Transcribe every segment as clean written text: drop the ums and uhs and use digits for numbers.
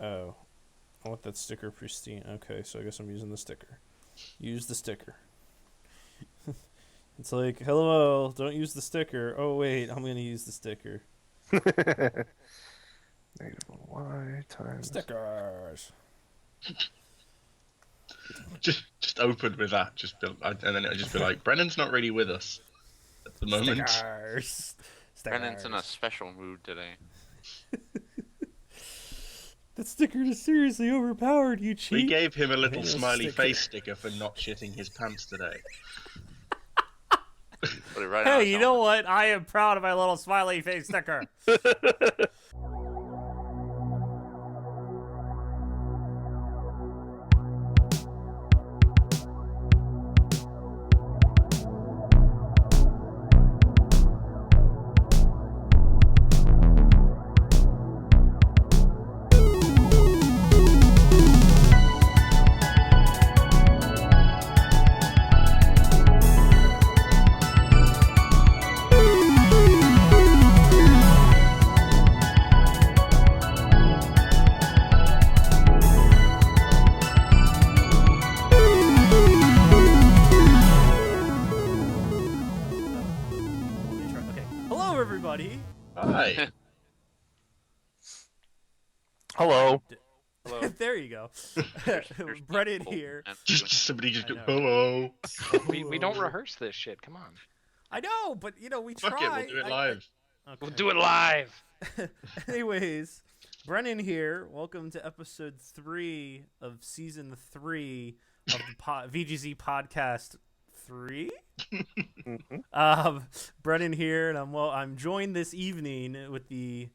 Oh, I want that sticker pristine. Okay, so I guess I'm using the sticker. Use the sticker. It's like, hello, don't use the sticker. Oh wait, I'm gonna use the sticker. Negative y times. Stickers. Just open with that. And then it'll just be like, Brennan's not really with us at the moment. Stickers. Brennan's in a special mood today. That sticker is seriously overpowered, you cheat. We gave him a little Hang on, smiley sticker. face sticker for not shitting his pants today. Put it right on Hey, his you know helmet. what? I am proud of my little smiley face sticker. Okay. Hello, everybody. Hi. Hello. Hello. There you go. There's Brennan people here. and Just somebody just I go, know. hello. We don't rehearse this shit. Come on. I know, but we Fuck try. it, we'll do it live. Okay. We'll do it live. Anyways, Brennan here. Welcome to episode 3 of season 3 of the VGZ podcast 3. Brennan here, and I'm joined this evening with the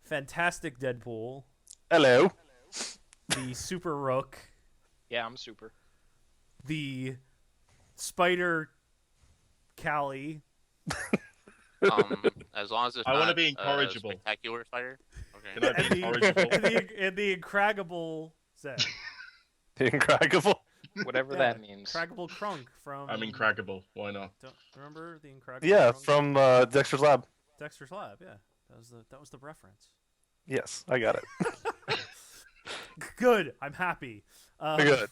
fantastic Deadpool, Hello. the Super Rook, Yeah, I'm super. the Spider Callie, as long as it's I wanna not be incorrigible. a spectacular fighter. Okay. Can I be incorrigible? and the Incredible Zed. Incredible. Whatever Yeah, that means. Incredible Crunk from. I'm incredible. Why not? Don't remember the Incredible? Yeah, Crunk? from Dexter's Lab. Dexter's Lab. Yeah, that was the reference. Yes, I got it. Good. I'm happy. Good.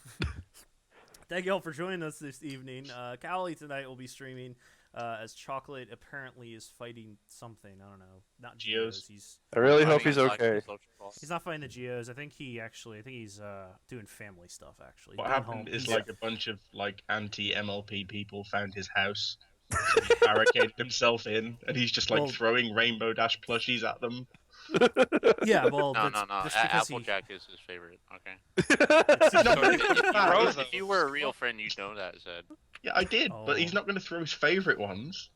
Thank you all for joining us this evening. Callie tonight will be streaming as Chocolate apparently is fighting something. I don't know. Not Geos. He's I really hope Fighting he's intellectual okay. social call. not fighting the Geos. I think he's doing family stuff actually. What Doing happened home- is he's- like a bunch of like anti-MLP people found his house, so he barricaded himself in, and he's just like Well- throwing Rainbow Dash plushies at them. yeah. Well, No, that's, no. that's because Applejack is his favorite. Okay. No, If you were a real friend, you'd know that, Zed. Yeah, I did, but he's Oh. not going to throw his favorite ones.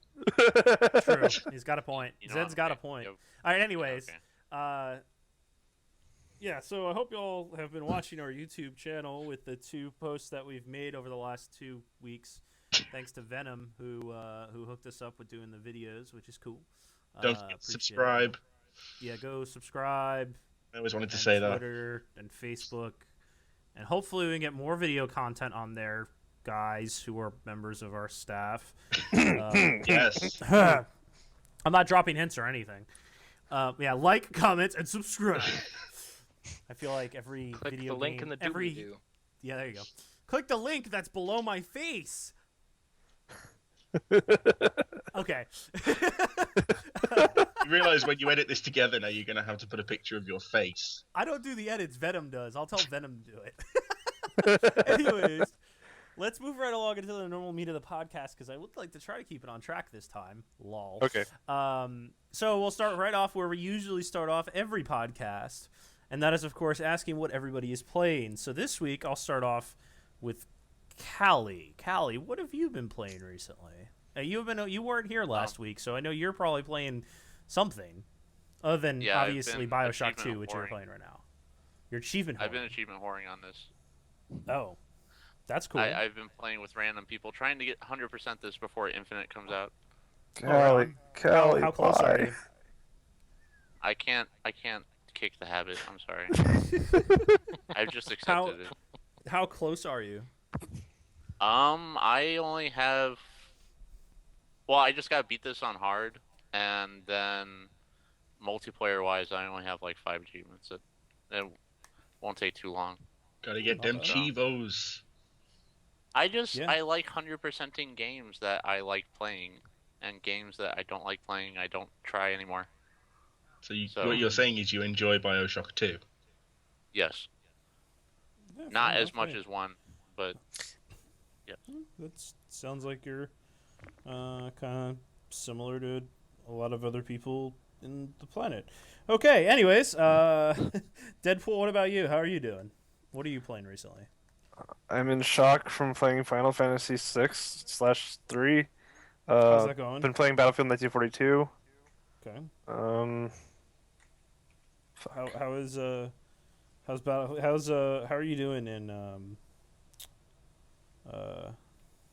True. He's got a point. You know, Zed's got a okay, point. yep, All right. Anyways, okay. yeah. So I hope you all have been watching our YouTube channel with the 2 posts that we've made over the last 2 weeks. Thanks to Venom who hooked us up with doing the videos, which is cool. Don't forget to Appreciate it. subscribe. Yeah, go subscribe. I always wanted to and say that. Twitter and Facebook, and hopefully we can get more video content on there, guys who are members of our staff. Yes. I'm not dropping hints or anything. Yeah, like, comment, and subscribe. I feel like every Click video the link game, in the every doobly-doo. yeah, there you go. Click the link that's below my face. Okay. You realize when you edit this together now, you're going to have to put a picture of your face. I don't do the edits. Venom does. I'll tell Venom to do it. Anyways, let's move right along into the normal meat of the podcast because I would like to try to keep it on track this time. Lol. Okay. So we'll start right off where we usually start off every podcast, and that is, of course, asking what everybody is playing. So this week I'll start off with Callie. Callie, what have you been playing recently? You weren't here last week, so I know you're probably playing something other than Yeah, I've obviously been Bioshock achievement 2, which you're whoring. playing right now. Your achievement. I've been whoring. achievement whoring on this. Oh, that's cool. I've been playing with random people, trying to get 100% this before Infinite comes out. Callie, Callie, how close are you? I can't kick the habit. I'm sorry. I've just accepted it. How close are you? I only have. Well, I just gotta beat this on hard, and then multiplayer-wise, I only have like 5 achievements. Won't take too long. Gotta get Not them bad. Chivos. Yeah. I like 100%ing games that I like playing, and games that I don't like playing, I don't try anymore. So, So- what you're saying is you enjoy Bioshock 2. Yes, Yeah, not fair as enough. much Hey, as 1, but that sounds like you're kind of similar to a lot of other people in the planet. Okay, anyways, Deadpool, what about you? How are you doing? What are you playing recently? I'm in shock from playing Final Fantasy 6/3. How's that going? Been playing Battlefield 1942. Okay. Um, How is how are you doing in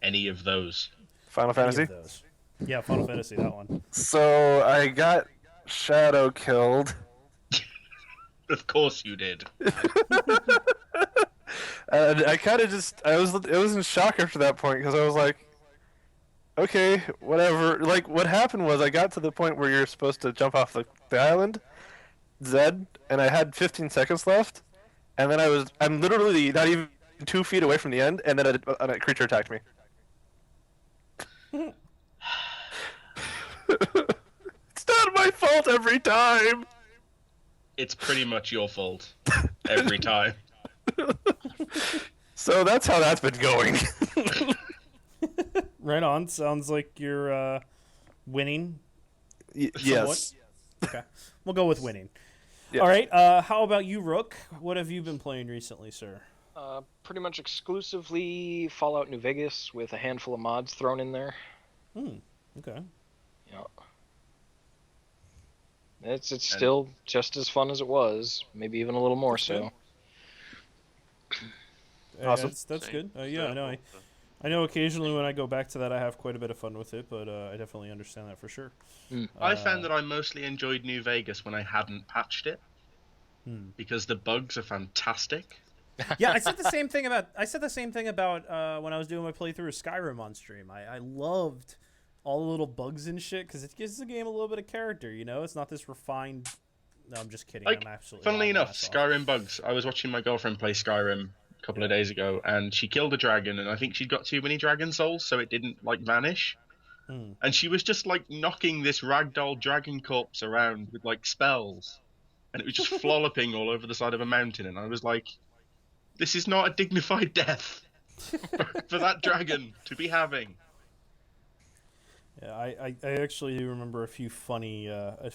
Any of those. Final any Fantasy. of those? Yeah, Final Fantasy, that one. So I got Shadow killed. Of course you did. And I kind of just I was in shock after that point because I was like, okay, whatever. Like what happened was I got to the point where you're supposed to jump off the island, Zed, and I had 15 seconds left, and then I'm literally not even 2 feet away from the end, and then a creature attacked me. It's not my fault every time. It's pretty much your fault. Every time. So that's how that's been going. Right on. Sounds like you're winning. Yes. Okay, we'll go with winning. Yes. All right. How about you, Rook? What have you been playing recently, sir? Pretty much exclusively Fallout New Vegas with a handful of mods thrown in there. Okay. Yeah. It's still just as fun as it was, maybe even a little more so. Awesome. That's Same. good. Yeah, I know. I know occasionally when I go back to that, I have quite a bit of fun with it, but I definitely understand that for sure. I found that I mostly enjoyed New Vegas when I hadn't patched it. Because the bugs are fantastic. Yeah, I said the same thing about when I was doing my playthrough of Skyrim on stream. I loved all the little bugs and shit because it gives the game a little bit of character. You know, it's not this refined. No, I'm just kidding. Like, I'm absolutely. funnily lying my enough, ass off. Skyrim bugs. I was watching my girlfriend play Skyrim a couple of days ago, and she killed a dragon, and I think she'd got too many dragon souls, so it didn't like vanish. And she was just like knocking this ragdoll dragon corpse around with like spells, and it was just flopping all over the side of a mountain. And I was like, "This is not a dignified death for that dragon to be having." Yeah, I actually do remember a few funny, not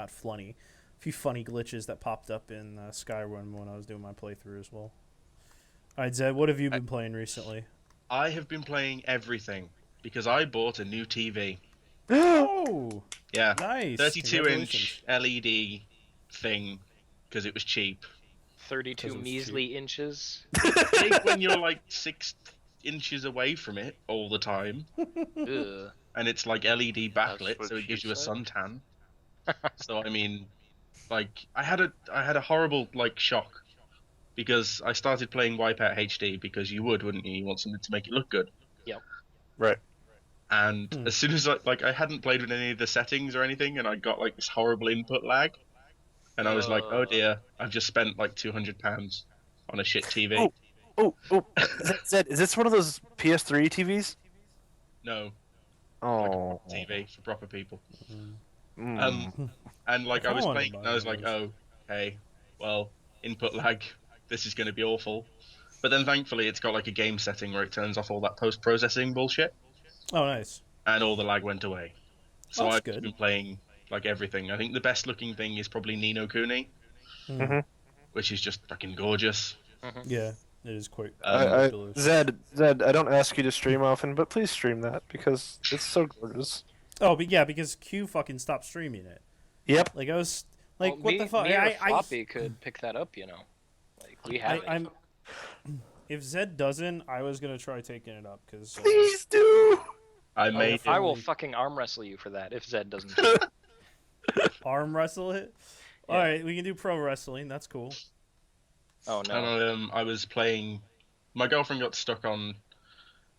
funny glitches that popped up in Skyrim when I was doing my playthrough as well. All right, Zed, what have you been playing recently? I have been playing everything because I bought a new TV. Oh, Yeah, nice! 32-inch LED thing because it was cheap. 32 'Cause it was measly inches. Big when you're like 6 inches away from it all the time, Ugh. and it's like LED That's backlit, what so it she gives you a said. suntan. So I mean, like I had a horrible like shock because I started playing Wipeout HD because you would, wouldn't you? You want something to make it look good. Right. And as soon as I hadn't played with any of the settings or anything, and I got like this horrible input lag, and I was like, oh dear, I've just spent like £200 on a shit TV. Oh. Zed, is this one of those PS3 TVs? No, Oh. TV for proper people. Mm. And like I kinda was wanna playing, buy and I was one like, of those. oh, hey, well, input lag, this is going to be awful. But then thankfully it's got like a game setting where it turns off all that post-processing bullshit, Oh, nice. and all the lag went away. So That's I've good. been playing like everything. I think the best looking thing is probably Ni no Kuni, which is just fucking gorgeous. Yeah, it is quite. Zed, I don't ask you to stream often, but please stream that because it's so gorgeous. Oh, but yeah, because Q fucking stopped streaming it. Yep. Like I was like, Well, what me, the fuck? Me or Floppy could pick that up, you know. Like we have it. I'm. If Zed doesn't, I was gonna try taking it up because. Please do. I made I it. will fucking arm wrestle you for that if Zed doesn't. Arm wrestle it. Yeah. All right, we can do pro wrestling. That's cool. Oh no. And I was playing. My girlfriend got stuck on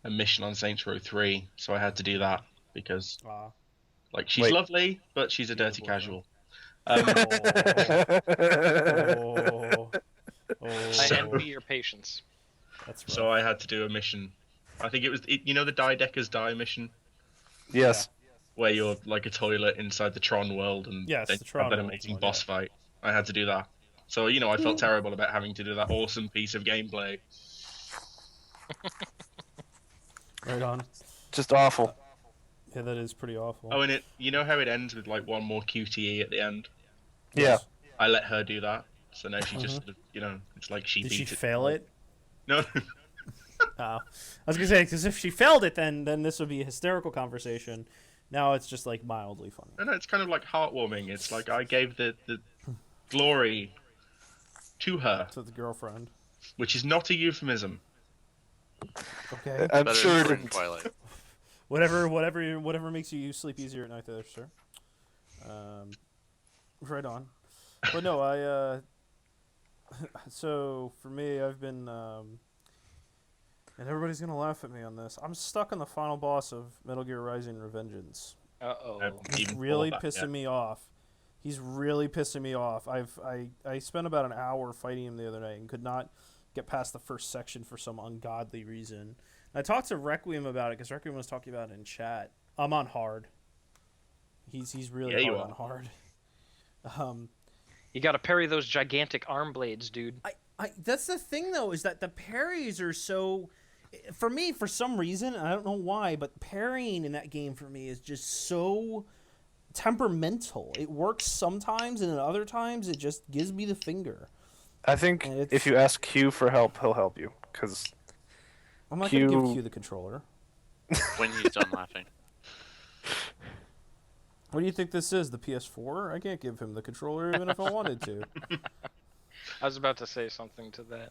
a mission on Saints Row 3, so I had to do that because, like, she's Wait. lovely, but she's a dirty Beautiful, casual. Oh, I oh, envy your patience. that's rough. So I had to do a mission. I think it was you know the Die Deckers Die mission, Yes. where you're like a toilet inside the Tron world, and Yes, then the you Tron have that world amazing one, boss yeah. fight. I had to do that. So I felt terrible about having to do that awesome piece of gameplay. Right on. Just awful. Yeah, that is pretty awful. Oh, and how it ends with like one more QTE at the end. Yeah. I let her do that, so now she just, it's like she Did beat she it. fail it? No, I was gonna say, because if she failed it, then this would be a hysterical conversation. Now it's just like mildly funny. no, it's kind of like heartwarming. It's like I gave the glory to her, To the girlfriend. which is not a euphemism. Okay. I'm Better sure than it Spring didn't. Twilight. Whatever makes you sleep easier at night, there, sir. Right on. But no, I. So for me, I've been, and everybody's gonna laugh at me on this. I'm stuck on the final boss of Metal Gear Rising: Revengeance. Uh-oh. I've even Really thought that, pissing me off. He's really pissing me off. I spent about an hour fighting him the other night and could not get past the first section for some ungodly reason. I talked to Requiem about it because Requiem was talking about it in chat. I'm on hard. He's really Yeah, you hard are. on hard. You gotta parry those gigantic arm blades, dude. I that's the thing though, is that the parries are so, for me, for some reason, I don't know why, but parrying in that game for me is just so temperamental. It works sometimes, and at other times it just gives me the finger. I think And it's- if you ask Q for help, he'll help you. Because I'm not gonna give Q- Q the controller. When he's done laughing. What do you think this is? The PS4? I can't give him the controller even if I wanted to. I was about to say something to that.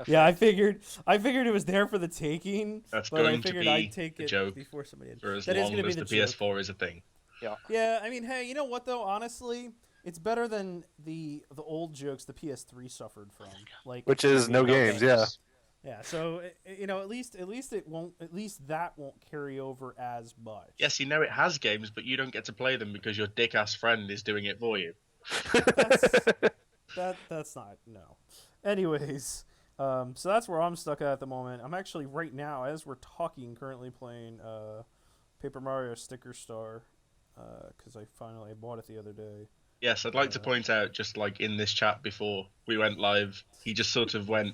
Yeah, I figured it was there for the taking. That's but I going to figured be I'd take the it joke before somebody did. for as That is long gonna be as the joke. PS4 is a thing. Yeah, I mean, hey, you know what though? Honestly, it's better than the old jokes the PS3 suffered from. Like, which is no games, yeah. yeah. So at least it won't. At least that won't carry over as much. Yes, it has games, but you don't get to play them because your dick-ass friend is doing it for you. That's not no. Anyways, so that's where I'm stuck at the moment. I'm actually right now, as we're talking, currently playing Paper Mario Sticker Star because I finally bought it the other day. Yes, I'd like to point out, just like in this chat before we went live, he just sort of went,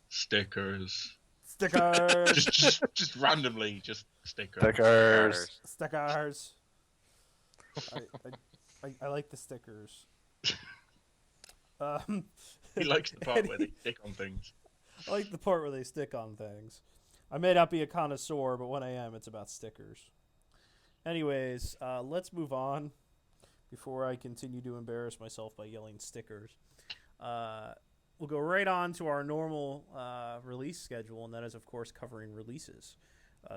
stickers. Stickers, just randomly, just stickers. Stickers. stickers. I like the stickers. He likes the part where they stick on things. I like the part where they stick on things. I may not be a connoisseur, but when I am, it's about stickers. Anyways, let's move on before I continue to embarrass myself by yelling stickers. We'll go right on to our normal release schedule, and that is, of course, covering releases.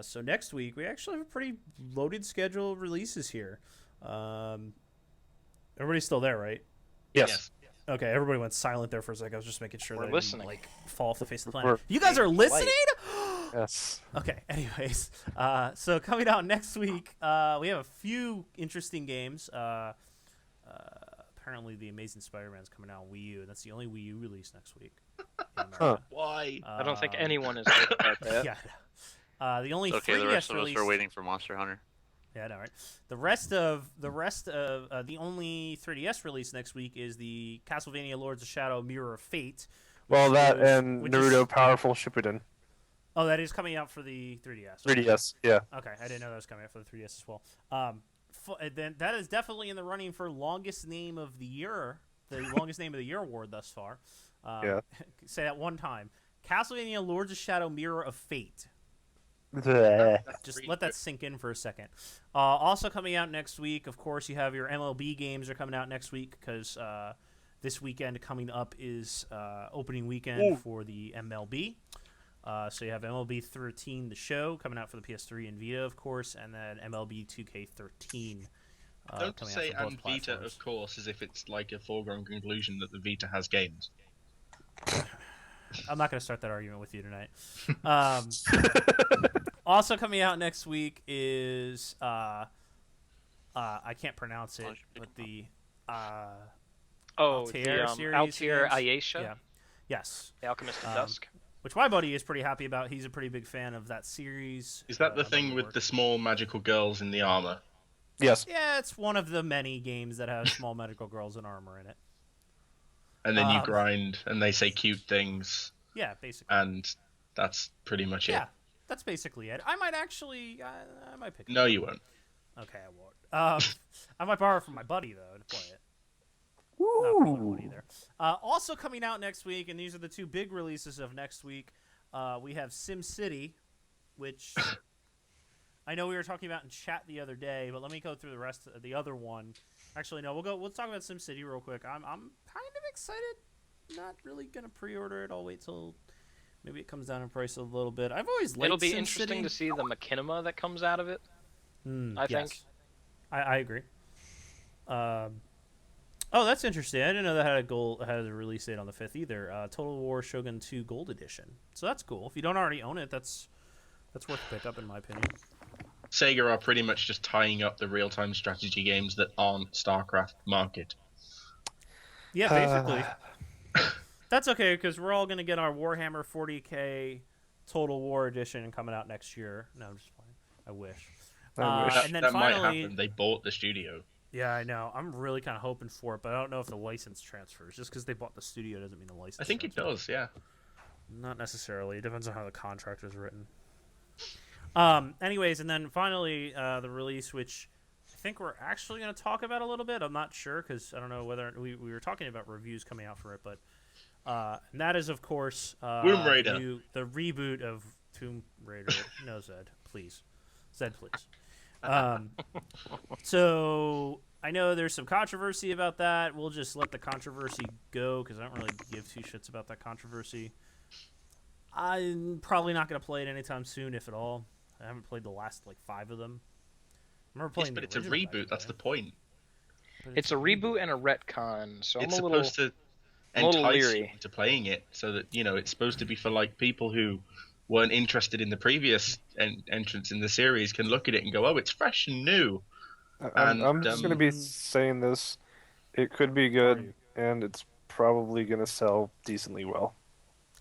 So next week, we actually have a pretty loaded schedule of releases here. Everybody's still there, right? Yes. Okay, everybody went silent there for a second. I was just making sure We're that I listening. didn't, fall off the face of the We're- planet. You guys are listening? Yes. Okay, anyways. So coming out next week, we have a few interesting games. Apparently, The Amazing Spider-Man is coming out on Wii U, and that's the only Wii U release next week. in America. Why? I don't think anyone is right about that. Yeah. The only Okay, 3DS the rest of release. us are waiting for Monster Hunter. Yeah, I know, right? The rest of the only 3DS release next week is the Castlevania Lords of Shadow Mirror of Fate. Well, which that is- and which Naruto is- Powerful Shippuden. Oh, that is coming out for the 3DS. 3DS, yeah. Okay, I didn't know that was coming out for the 3DS as well. Then that is definitely in the running for longest name of the year, the longest name of the year award thus far. Yeah. Say that one time. Castlevania Lords of Shadow Mirror of Fate. Bleh. Just let that sink in for a second. Also coming out next week, of course, you have your MLB games are coming out next week because this weekend coming up is opening weekend for the MLB. So you have MLB 13, the show, coming out for the PS3 and Vita, of course, and then MLB 2K13. Don't coming say out for both and Vita, platforms. of course, as if it's like a foregone conclusion that the Vita has games. I'm not going to start that argument with you tonight. Also coming out next week is I can't pronounce it, but the Altair the series Altair games. Ayesha, Yeah. Yes. the Alchemist of Dusk. Which my buddy is pretty happy about. He's a pretty big fan of that series. Is that the about thing with work. the small magical girls in the armor? Yes. Yeah, it's one of the many games that has small medical girls in armor in it. And then you grind, and they say cute things, Yeah, basically. and that's pretty much it. Yeah, that's basically it. I might actually, I might pick it. No, you won't. Okay, I won't. I might borrow it from my buddy though to play it. Not from my buddy either. Also coming out next week, and these are the two big releases of next week. We have SimCity, which I know we were talking about in chat the other day, but let me go through the rest of the other one. Actually, no, we'll talk about SimCity real quick. I'm kind of excited. Not really gonna pre-order it. I'll wait till maybe it comes down in price a little bit. I've always liked It'll be SimCity. interesting to see the machinima that comes out of it. I think. I agree. Oh, that's interesting. I didn't know that had a release date on the 5th either. Total War Shogun 2 Gold Edition. So that's cool. If you don't already own it, that's worth a pick up in my opinion. Sega are pretty much just tying up the real-time strategy games that aren't StarCraft market. Yeah, basically. That's okay because we're all gonna get our Warhammer 40K Total War Edition coming out next year. No, I'm just playing. I wish. And then that finally, might happen. They bought the studio. Yeah, I know. I'm really kind of hoping for it, but I don't know if the license transfers. Just because they bought the studio doesn't mean the license. I think it does. Yeah. Not necessarily. It depends on how the contract is written. Anyways, and then finally, the release, which I think we're actually going to talk about a little bit. I'm not sure because I don't know whether we were talking about reviews coming out for it, but and that is, of course, Tomb Raider. the reboot of Tomb Raider. No, Zed, please. Zed, please. So I know there's some controversy about that. We'll just let the controversy go because I don't really give two shits about that controversy. I'm probably not going to play it anytime soon, if at all. I haven't played the last 5 of them. I remember playing. Yes, but it's a reboot. That's the point. It's a reboot and a retcon, so It's I'm a little. supposed to I'm a little entice you leery. into playing it, so that it's supposed to be for people who weren't interested in the previous entrance in the series can look at it and go, oh, it's fresh and new. I'm just going to be saying this. It could be good, and it's probably going to sell decently well.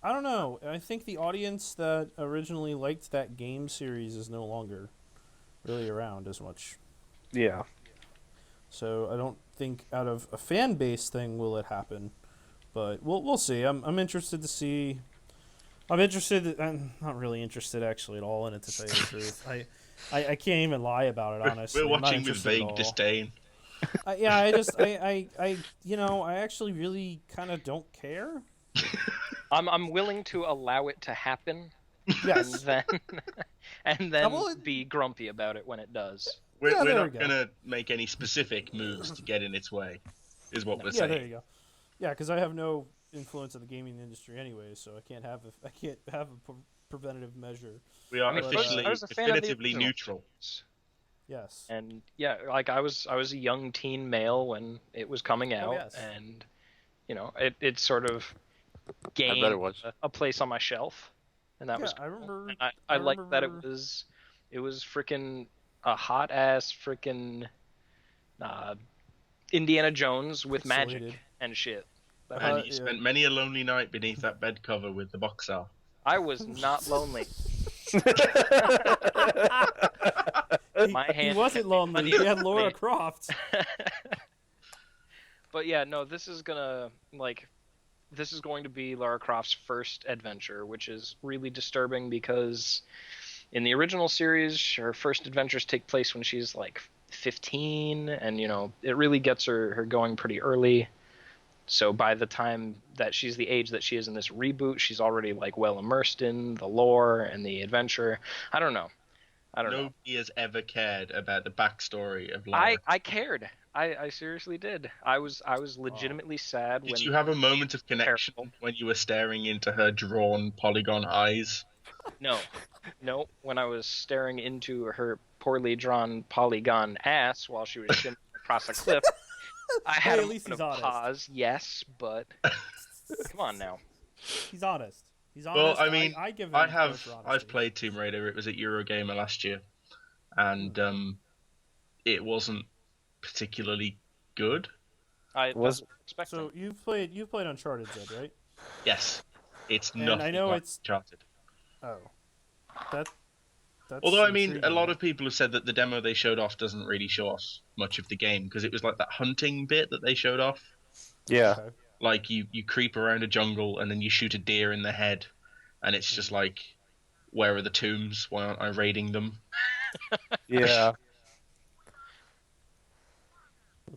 I don't know. I think the audience that originally liked that game series is no longer really around as much. Yeah. So I don't think out of a fan base thing will it happen, but we'll see. I'm interested to see. I'm not really interested actually at all in it, to tell you the truth. I can't even lie about it, honestly. We're watching with interested at vague all. disdain. I actually really kind of don't care. I'm willing to allow it to happen, Yes. and then be grumpy about it when it does. We're there not we go. going to make any specific moves to get in its way, is what we're Yeah, saying. there you go. Yeah, because I have no influence in the gaming industry anyway, so I can't have a preventative measure. We are But, officially, I was a fan of the definitively original neutral. series. Yes. And yeah, I was a young teen male when it was coming out, yes. and it sort of gained I bet it was. a place on my shelf, and that was I remember. And I liked that it was freaking a hot ass freaking Indiana Jones with Pixelated. magic and shit. And you spent many a lonely night beneath that bed cover with the box art. I was not lonely. He wasn't lonely. He had Laura Croft. But yeah, no, this is going to be Lara Croft's first adventure, which is really disturbing because in the original series, her first adventures take place when she's 15, and it really gets her going pretty early. So by the time that she's the age that she is in this reboot, she's already well immersed in the lore and the adventure. I don't know. Nobody has ever cared about the backstory of Lara. I cared. I seriously did. I was legitimately sad. Did you have a moment of connection when you were staring into her drawn polygon eyes? No. When I was staring into her poorly drawn polygon ass while she was shimmering across a cliff, I had Hey, a at least moment he's of honest. pause. Yes, but come on now. He's honest. Well, I mean, I give him I credit have. for honesty. I've played Tomb Raider. It was at Eurogamer last year, and it wasn't particularly good. I Was- was expecting. So you've played Uncharted, Zed, right? Yes, it's And nothing I know like it's Uncharted. oh, that's Although, I mean, a intriguing. lot of people have said that the demo they showed off doesn't really show off much of the game because it was like that hunting bit that they showed off. Yeah. Okay. Like you creep around a jungle and then you shoot a deer in the head, and it's just like, where are the tombs? Why aren't I raiding them? Yeah.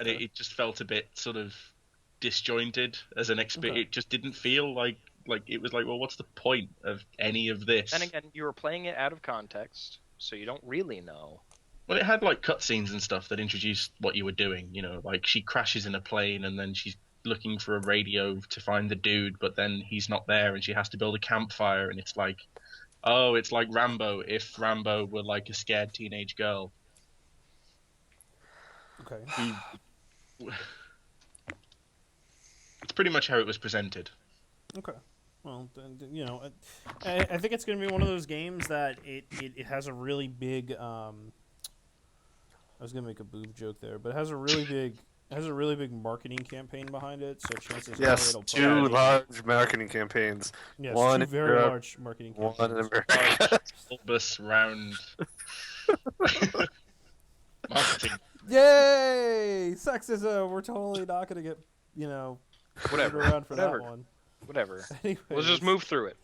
And it just felt a bit sort of disjointed as an experience. Okay. It just didn't feel like it was like, well, what's the point of any of this? Then again, you were playing it out of context, so you don't really know. Well, it had like cutscenes and stuff that introduced what you were doing. You know, like she crashes in a plane and then she's looking for a radio to find the dude, but then he's not there and she has to build a campfire. And it's like, oh, it's like Rambo if Rambo were like a scared teenage girl. Okay. It's pretty much how it was presented. Okay. Well, you know, I think it's going to be one of those games that it has a really big. I was going to make a boob joke there, but it has a really big marketing campaign behind it. So chances Yes, are it'll play two out. large marketing campaigns. Yes, one two in very Europe, large marketing one campaigns. in America. Bulbous round marketing. Yay! Sexism. We're totally not going to get Whatever. around for Whatever. that one. Whatever. Anyways, We'll just move through it.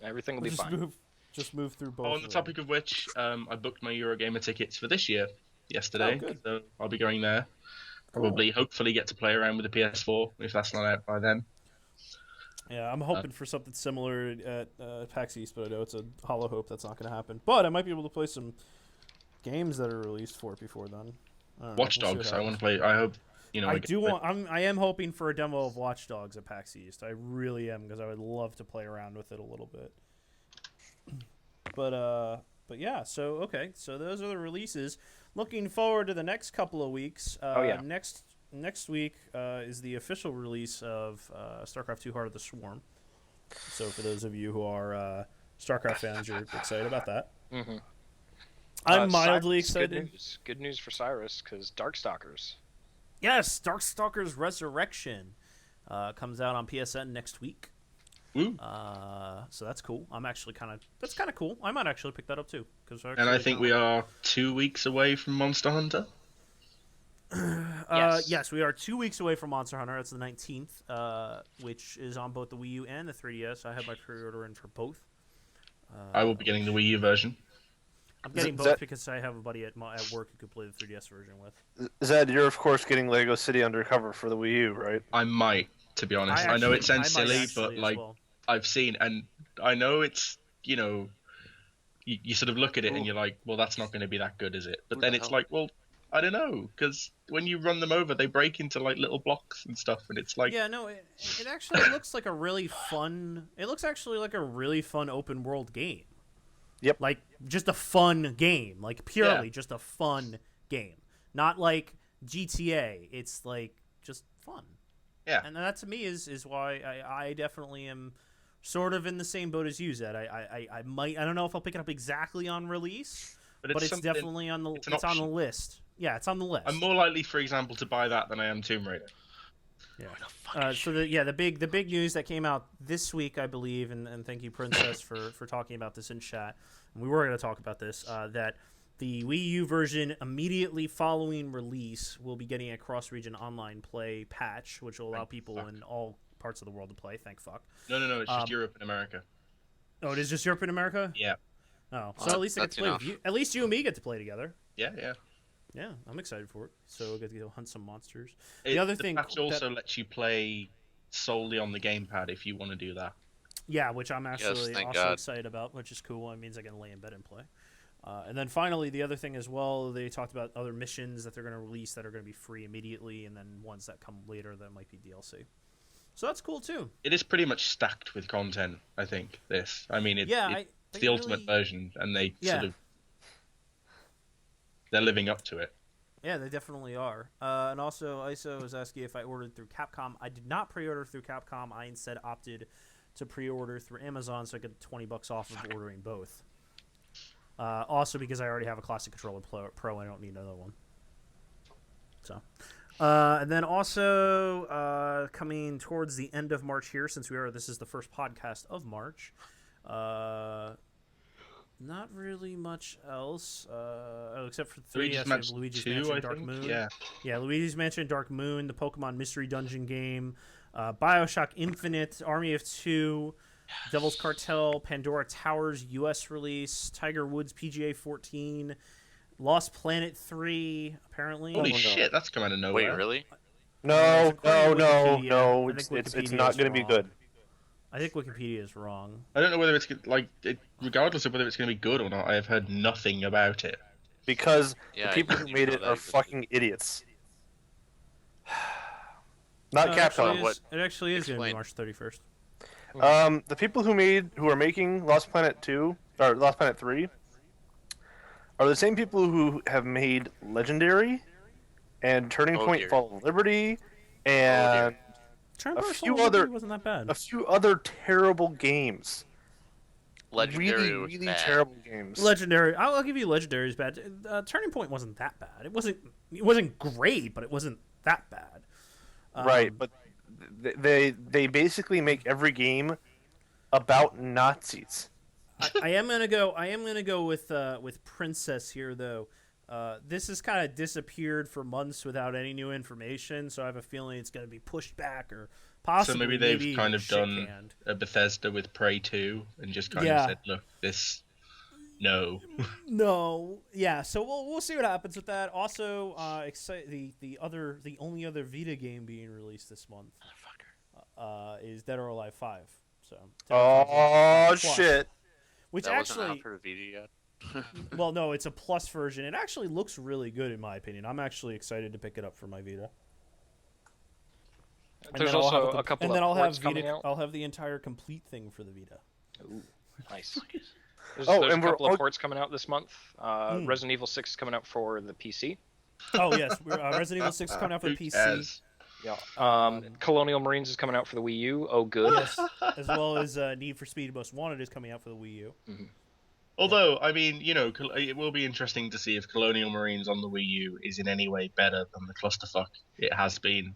Everything will be fine. Just move through both. On of the them. topic of which, I booked my Eurogamer tickets for this year yesterday, Oh, good. so I'll be going there. Probably, hopefully, get to play around with the PS4 if that's not out by then. Yeah, I'm hoping for something similar at PAX East, but I know it's a hollow hope that's not going to happen. But I might be able to play some games that are released for it before then. I don't know. Watch We'll see Dogs, what I want to happens. play. I hope I get do to play- want. I am hoping for a demo of Watch Dogs at PAX East. I really am because I would love to play around with it a little bit. But yeah. So okay. So those are the releases. Looking forward to the next couple of weeks. Yeah. Next week is the official release of StarCraft 2: Heart of the Swarm. So for those of you who are StarCraft fans, you're excited about that. Mm-hmm. I'm mildly Cyrus, excited. Good news for Cyrus, because Darkstalkers. Yes, Darkstalkers Resurrection comes out on PSN next week. Woo. So that's cool. That's kind of cool. I might actually pick that up too. And I think we are 2 weeks away from Monster Hunter. Yes, we are 2 weeks away from Monster Hunter. It's the 19th, which is on both the Wii U and the 3DS. I have my pre-order in for both. I will be getting the Wii U version. I'm getting both because I have a buddy at work who could play the 3DS version with. Zed, you're of course getting Lego City Undercover for the Wii U, right? I might, to be honest. I know it sounds silly, but like well. I've seen, and I know it's you sort of look at it and you're like, well, that's not going to be that good, is it? But then it's like, well, I don't know, because when you run them over, they break into like little blocks and stuff, and it's like, Yeah, no, it actually looks like a really fun. It looks actually like a really fun open world game. Yep. Like just a fun game, like purely just a fun game, not like GTA. It's like just fun. Yeah. And that to me is why I definitely am sort of in the same boat as you, Zed. I don't know if I'll pick it up exactly on release, but it's something- definitely on the it's an on the option. list. Yeah, it's on the list. I'm more likely, for example, to buy that than I am Tomb Raider. Yeah. So the big news that came out this week, I believe, and thank you, Princess, for talking about this in chat. And we were going to talk about this. That the Wii U version immediately following release will be getting a cross-region online play patch, which will allow people in all parts of the world to play. Thank fuck. No, it's just Europe and America. Oh, it is just Europe and America. Yeah. Oh, so Well, at least I get that's to play with enough. you. At least you and me get to play together. Yeah. Yeah, I'm excited for it. So we'll get to go hunt some monsters. The other thing patch also lets you play solely on the gamepad if you want to do that. Yeah, which I'm actually thank also God. excited about, which is cool. It means I can lay in bed and play. And then finally, the other thing as well, they talked about other missions that they're going to release that are going to be free immediately, and then ones that come later that might be DLC. So that's cool too. It is pretty much stacked with content, I think, this. I mean, it's they the ultimate really- version, and they Yeah. sort of... They're living up to it. Yeah, they definitely are. And also, ISO was asking if I ordered through Capcom. I did not pre-order through Capcom. I instead opted to pre-order through Amazon, so I get $20 off of ordering both. Also, because I already have a Classic Controller Pro, I don't need another one. So, And then also coming towards the end of March here, since this is the first podcast of March. Not really much else, except for 3DS. We have Luigi's Mansion Dark Moon. Yeah, Luigi's Mansion Dark Moon, the Pokemon Mystery Dungeon game, BioShock Infinite, Army of Two, Devil's Cartel, Pandora Towers US release, Tiger Woods PGA 14, Lost Planet 3, apparently. Holy shit, that's come out of nowhere. Wait, really? No. It's not going to be good. I think Wikipedia is wrong. I don't know whether it's regardless of whether it's going to be good or not. I have heard nothing about it because the people who made it are fucking idiots. Not Capcom. It actually is going to be March 31st. The people who are making Lost Planet 2 or Lost Planet 3 are the same people who have made Legendary and Turning Point: Fall of Liberty and a few other wasn't that bad. A few other terrible games. Legendary really terrible games. Legendary, I'll give you Legendary is bad. Turning Point wasn't that bad. It wasn't great, but it wasn't that bad. Right, but they basically make every game about Nazis. I am gonna go with Princess here though. This has kind of disappeared for months without any new information, so I have a feeling it's going to be pushed back or possibly. So maybe they've kind of done a Bethesda with Prey 2 and just kind of said, "Look, this, no." No, yeah. So we'll see what happens with that. Also, the only other Vita game being released this month is Dead or Alive 5. So. Shit! Which that actually. Wasn't out for the Vita yet. Well, no, it's a plus version. It actually looks really good in my opinion. I'm actually excited to pick it up for my Vita. There's also a couple of ports coming out. I'll have the entire complete thing for the Vita. Ooh, nice. There's a couple of ports coming out this month. Resident Evil 6 is coming out for the PC. Oh yes, Resident Evil 6 is coming out for the PC. Yeah. Colonial Marines is coming out for the Wii U. Oh, good. Yes. As well as Need for Speed Most Wanted is coming out for the Wii U. Mm-hmm. Although, I mean, it will be interesting to see if Colonial Marines on the Wii U is in any way better than the clusterfuck it has been.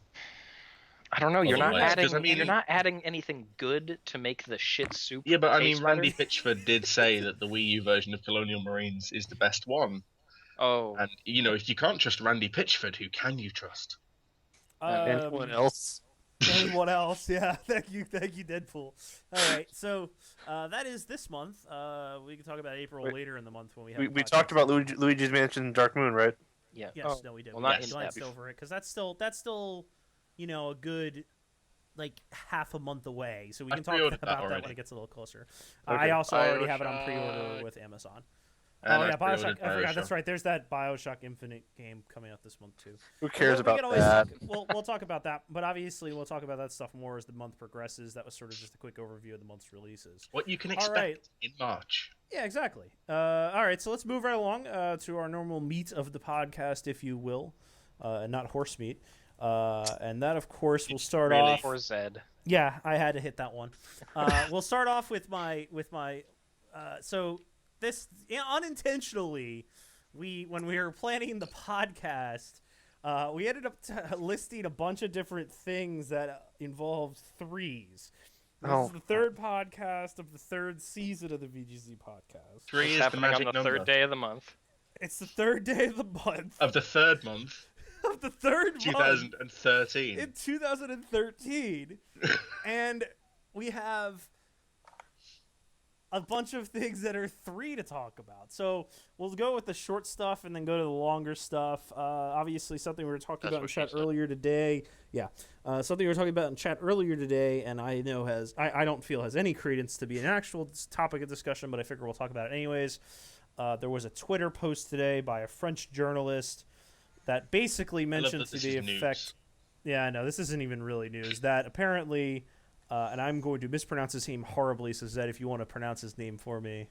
I don't know. You're not adding anything good to make the shit soup. Yeah, but I mean, Randy better. Pitchford did say that the Wii U version of Colonial Marines is the best one. Oh. And if you can't trust Randy Pitchford, who can you trust? Anyone else? Anyone else? Yeah. Thank you, Deadpool. All right, so that is this month. We can talk about April later in the month when we have. We talked about Luigi's Mansion Dark Moon, right? Yeah. Yes. No, we did. Well, not we glanced over it because that's still a good half a month away. So we can talk about that when it gets a little closer. Okay. I also already have it on pre-order with Amazon. BioShock. I forgot. That's right. There's that BioShock Infinite game coming out this month too. Who cares about that? We'll talk about that, but obviously we'll talk about that stuff more as the month progresses. That was sort of just a quick overview of the month's releases. What you can expect in March. Yeah, exactly. All right, so let's move right along to our normal meat of the podcast, if you will, and not horse meat. And that, of course, will start off. For Zed. Yeah, I had to hit that one. We'll start off with my. So this unintentionally, when we were planning the podcast, we ended up listing a bunch of different things that involved threes. This is the third podcast of the third season of the VGZ podcast. 3 is happening the magic on the number. third day of the month. It's the third day of the month. Of the third month. Of the third month. 2013. In 2013. And we have a bunch of things that are 3 to talk about. So we'll go with the short stuff and then go to the longer stuff. Obviously, something we were talking about in chat earlier today. Yeah. Something we were talking about in chat earlier today, and I know I don't feel has any credence to be an actual topic of discussion, but I figure we'll talk about it anyways. There was a Twitter post today by a French journalist that basically mentioned to the effect. News. Yeah, I know this isn't even really news. That apparently, and I'm going to mispronounce his name horribly. So Zed, if you want to pronounce his name for me.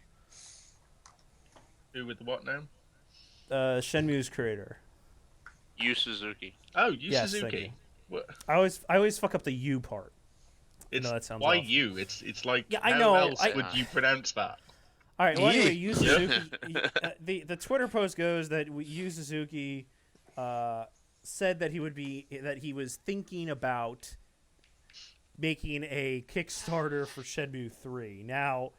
Who with the what now? Shenmue's creator. Yu Suzuki. Oh, Yu Suzuki. What? I always fuck up the U part. It's that sounds why awful. you? It's like yeah, how I know. else would you pronounce that? All right. Well, anyway, Yu Suzuki. The Twitter post goes that Yu Suzuki said that he was thinking about making a Kickstarter for Shenmue 3. Now,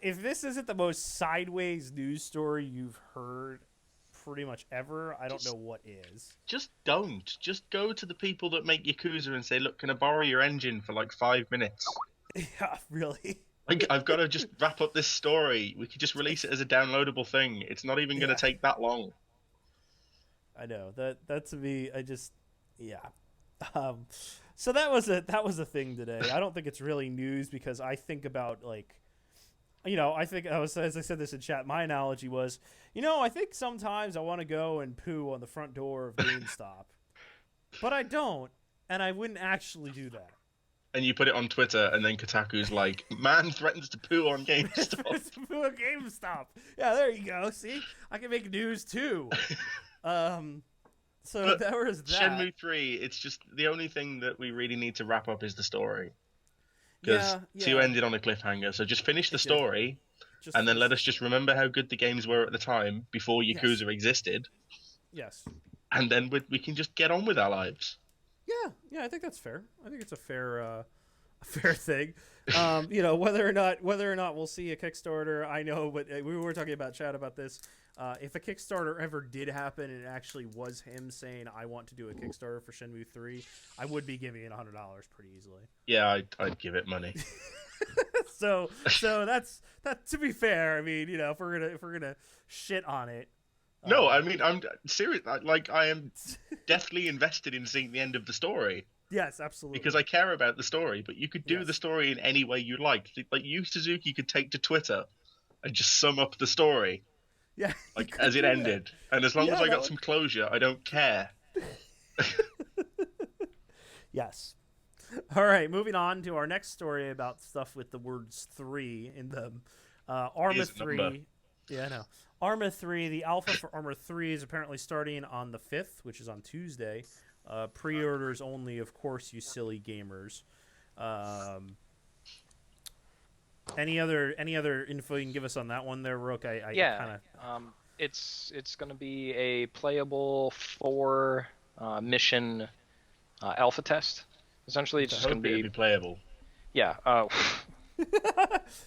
if this isn't the most sideways news story you've heard pretty much ever, I don't know what is. Just don't. Just go to the people that make Yakuza and say, look, can I borrow your engine for like 5 minutes? Yeah, really? Like, I've got to just wrap up this story. We could just release it as a downloadable thing. It's not even going to take that long. I know. That to me, yeah. So that was a thing today. I don't think it's really news because I think about, like, as I said this in chat, my analogy was, I think sometimes I want to go and poo on the front door of GameStop. But I don't, and I wouldn't actually do that. And you put it on Twitter, and then Kotaku's like, man threatens to poo on GameStop. Poo on GameStop. Yeah, there you go. See? I can make news, too. So but there was that. Shenmue 3, it's just the only thing that we really need to wrap up is the story. Because 2 ended on a cliffhanger, so just finish the story, and then let us just remember how good the games were at the time, before Yakuza existed. Yes. And then we can just get on with our lives. Yeah, I think that's fair. I think it's a fair thing. Whether or not we'll see a Kickstarter, I know, but we were talking about chat about this. If a Kickstarter ever did happen and it actually was him saying, I want to do a Kickstarter for Shenmue 3, I would be giving it $100 pretty easily. Yeah, I'd give it money. so that's to be fair. I mean, if we're gonna shit on it. No, I mean, I'm serious. Like, I am deathly invested in seeing the end of the story. Yes, absolutely. Because I care about the story, but you could do the story in any way you like. Like, you, Suzuki, could take to Twitter and just sum up the story. Yeah. Like, as it ended. And as long as I got some closure, I don't care. Yes. All right, moving on to our next story about stuff with the words 3 in them. Arma 3. Number. Yeah, I know. Arma 3, the alpha for Arma 3 is apparently starting on the 5th, which is on Tuesday. Pre-orders only, of course, you silly gamers. Any other info you can give us on that one there, Rook? It's going to be a playable 4 mission alpha test. Essentially, it's just going to be playable. Yeah.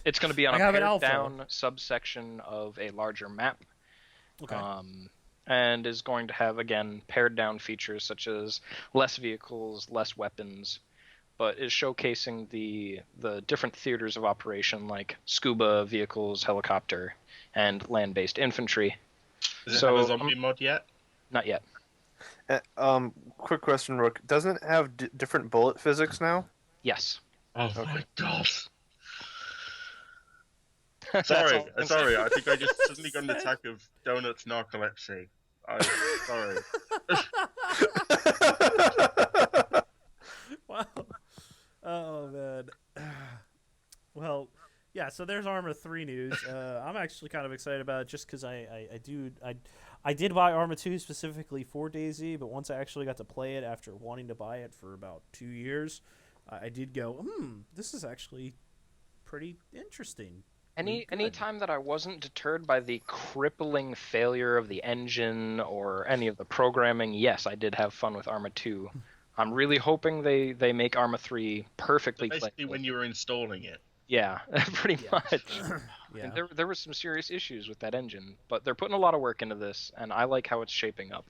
It's going to be on a pared down subsection of a larger map. Okay. And is going to have, again, pared down features such as less vehicles, less weapons, but is showcasing the different theaters of operation like scuba vehicles, helicopter, and land-based infantry. Does it have a zombie mod yet? Not yet. Quick question, Rook. Doesn't it have different bullet physics now? Yes. Oh my god. Sorry. I think I just suddenly got an attack of donuts narcolepsy. Sorry. Wow. Oh man. Well, yeah. So there's Arma 3 news. I'm actually kind of excited about it just because I did buy Arma 2 specifically for DayZ, but once I actually got to play it after wanting to buy it for about 2 years, I did go, this is actually pretty interesting. Any time that I wasn't deterred by the crippling failure of the engine or any of the programming, yes, I did have fun with Arma 2. I'm really hoping they make Arma 3 perfectly playable. Basically when you were installing it. Yeah, pretty much. Yeah. And there were some serious issues with that engine, but they're putting a lot of work into this, and I like how it's shaping up.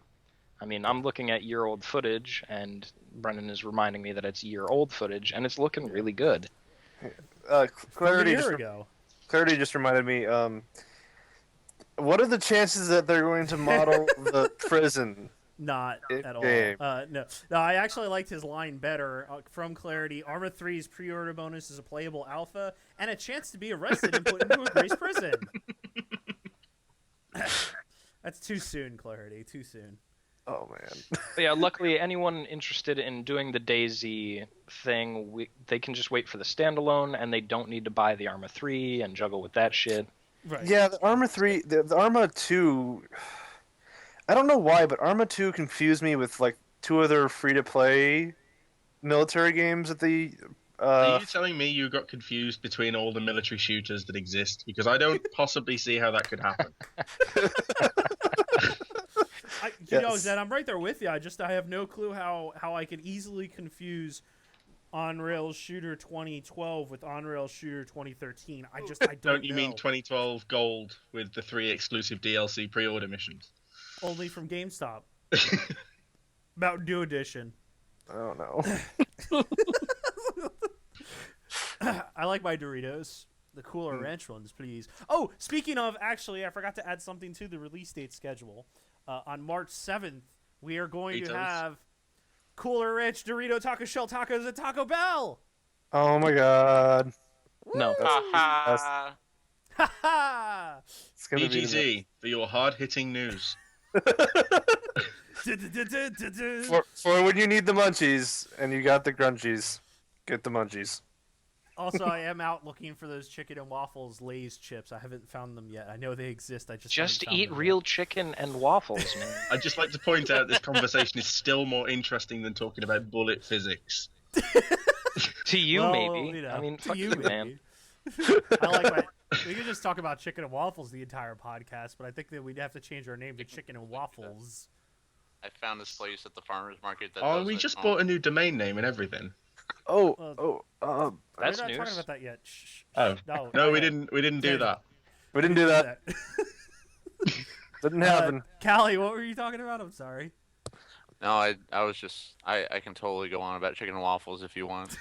I mean, I'm looking at year-old footage, and Brendan is reminding me that it's year-old footage, and it's looking really good. Clarity From a year ago. Clarity just reminded me, what are the chances that they're going to model the prison? Not at all. No, I actually liked his line better from Clarity. Arma 3's pre-order bonus is a playable alpha and a chance to be arrested and put into a Grace prison. That's too soon, Clarity. Too soon. Oh, man. But yeah, luckily, anyone interested in doing the DayZ thing, they can just wait for the standalone, and they don't need to buy the Arma 3 and juggle with that shit. Right. Yeah, the Arma 3, the Arma 2, I don't know why, but Arma 2 confused me with, like, 2 other free-to-play military games at the... Are you telling me you got confused between all the military shooters that exist? Because I don't possibly see how that could happen. You know, Zed, I'm right there with you. I have no clue how I could easily confuse On-Rails Shooter 2012 with On-Rails Shooter 2013. I don't Don't you know. mean 2012 Gold with the 3 exclusive DLC pre-order missions? Only from GameStop. Mountain Dew Edition. I don't know. I like my Doritos. The Cooler Ranch one is pretty easy. Oh, speaking of, actually, I forgot to add something to the release date schedule. On March 7th, we are going to have Cooler Ranch Dorito Taco Shell Tacos at Taco Bell. Oh my god. No. Ha ha! It's gonna VGZ for your hard-hitting news. for when you need the munchies and you got the grunchies, get the munchies. Also, I am out looking for those chicken and waffles Lay's chips. I haven't found them yet. I know they exist. I just Just haven't found eat them real yet. chicken and waffles, man. I'd just like to point out this conversation is still more interesting than talking about bullet physics. To you, Well, maybe. you know, I mean, to fuck you, you, man. maybe. I like my. We could just talk about chicken and waffles the entire podcast, but I think that we'd have to change our name to Chicken and Waffles. I found this place at the farmer's market that Oh, does we it. just bought a new domain name and everything. Oh, We're That's not news. talking about that yet. Shh. Oh. No, No, not we yet. didn't. We didn't do that. we didn't do that. Didn't happen. Callie, what were you talking about? I'm sorry. No, I was just I can totally go on about chicken and waffles if you want.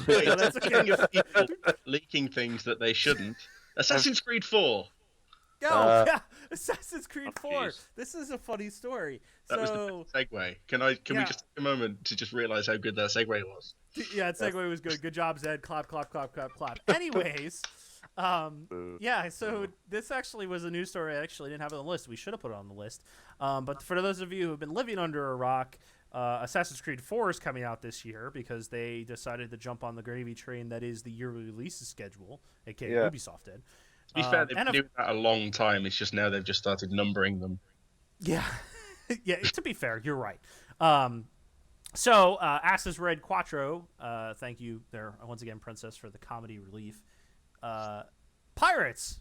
No, that's okay. Speaking of people leaking things that they shouldn't, Assassin's Creed 4. Go! Assassin's Creed Oh, 4. jeez. This is a funny story. That was So, the best segue. Can we Yeah. just take a moment to just realize how good that segue was? yeah, that segue was good. Good job, Zed. Clap, clap, clap, clap, clap. Anyways, yeah, so this actually was a news story I actually didn't have on the list. We should have put it on the list. But for those of you who have been living under a rock, Assassin's Creed 4 is coming out this year because they decided to jump on the gravy train that is the yearly releases schedule, aka Yeah. Ubisoft did. To be fair, they've and been doing that a long time. It's just now they've just started numbering them. Yeah, yeah. To be fair, you're right. So Asses Red Quattro, thank you there once again, Princess, for the comedy relief. Pirates,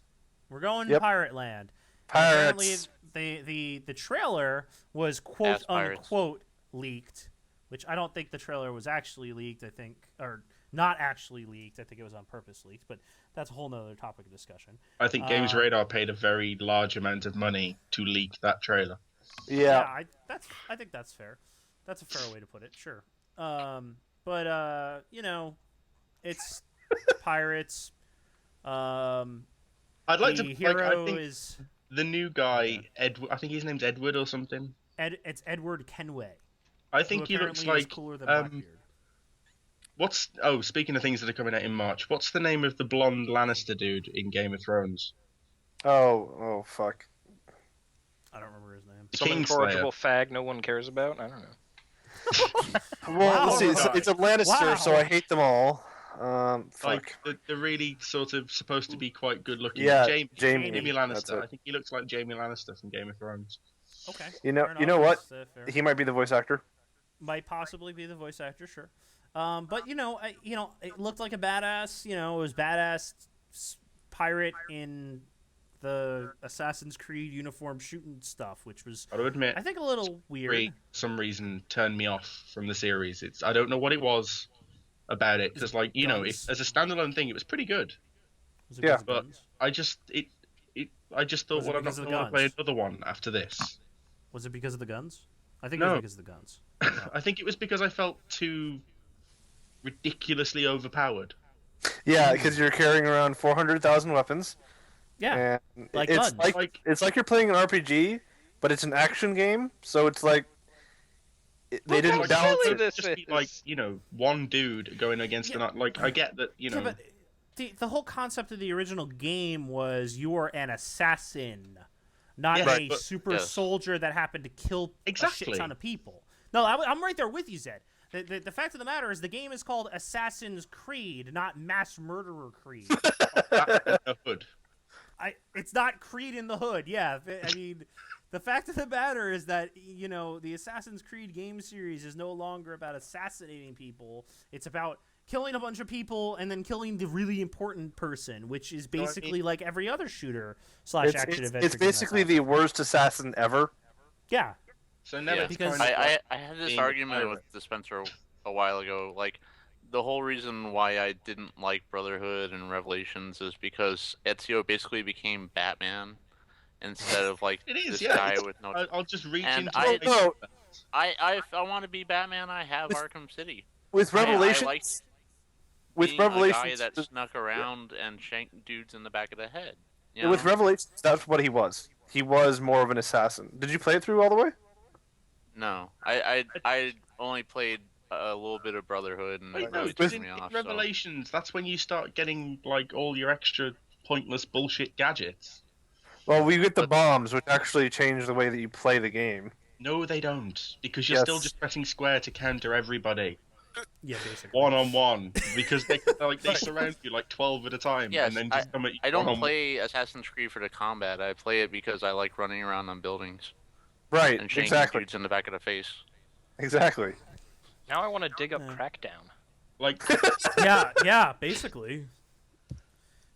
we're going to Yep. Pirate Land. Pirates. Apparently, the trailer was quote As pirates. unquote leaked, which I don't think the trailer was actually leaked. I think, or not actually leaked. I think it was on purpose leaked, but that's a whole nother topic of discussion. I think Games Radar paid a very large amount of money to leak that trailer. Yeah. I think that's fair. That's a fair way to put it. Sure. But you know, it's pirates. I'd like The to. hero I think is the new guy, Edward. I think his name's Edward or something. It's Edward Kenway. I who think he looks apparently is like. cooler than Blackbeard. Speaking of things that are coming out in March, what's the name of the blonde Lannister dude in Game of Thrones? Oh, fuck. I don't remember his name. The Some Kingslayer. incorrigible fag no one cares about? I don't know. Well, Wow. let's see, it's a Lannister, Wow. so I hate them all. Fuck. Like they're really sort of supposed to be quite good looking. Yeah, Jamie Jamie, that's Lannister. it. I think he looks like Jamie Lannister from Game of Thrones. Okay. You know fair what? That's, fair. He might be the voice actor. Might possibly be the voice actor, sure. But it looked like a badass. It was badass pirate in the Assassin's Creed uniform shooting stuff, which was, I'll admit, I think, a little weird. for some reason turned me off from the series. I don't know what it was about it because, like, Guns. as a standalone thing, it was pretty good. Was it Yeah. because of But guns? I just thought, Was it well, I'm not because of going the to play guns? another one after this. Was it because of the guns? I think it No. was because of the guns. I think it was because I felt too ridiculously overpowered. Yeah, because you're carrying around 400,000 weapons. Yeah. And Like it's guns. Like, it's like you're playing an RPG, but it's an action game. So it's like they didn't how balance silly it. this just be is. like, one dude going against Yeah. like, I get that, Yeah, but the whole concept of the original game was you are an assassin, not Yes, a but- super Yes. soldier that happened to kill a Exactly. shit ton of people. No, I'm right there with you, Zed. The fact of the matter is the game is called Assassin's Creed, not Mass Murderer Creed. a hood. It's not Creed in the Hood. Yeah, I mean, the fact of the matter is that the Assassin's Creed game series is no longer about assassinating people. It's about killing a bunch of people and then killing the really important person, which is No, I basically mean- like every other shooter / action adventure. It's game basically that's the worst assassin ever. yeah. So never Yeah, because- I had this being a argument pirate. with Dispenser a while ago. Like, the whole reason why I didn't like Brotherhood and Revelations is because Ezio basically became Batman instead of like It is, this yeah. guy with no. I'll just reach And into I- space. No, I want to be Batman. I have With- Arkham City. with I Revelations, liked with being a guy Revelations, that snuck around and shanked dudes in the back of the head. You yeah, with know? Revelations, that's what he was. He was more of an assassin. Did you play it through all the way? No, I only played a little bit of Brotherhood and Wait, it no, really because turned me in off. Revelations, that's when you start getting like all your extra pointless bullshit gadgets. Well, we get the But- bombs, which actually change the way that you play the game. No, they don't, because you're Yes. still just pressing square to counter everybody Yeah, basically. 1-on-1, because they Right. surround you like 12 at a time, Yes, and then just come at you I don't one-on-one. play Assassin's Creed for the combat. I play it because I like running around on buildings Right, and shanking exactly. dudes in the back of the face. Exactly. Now I want to dig up Yeah. Crackdown. Like yeah, basically.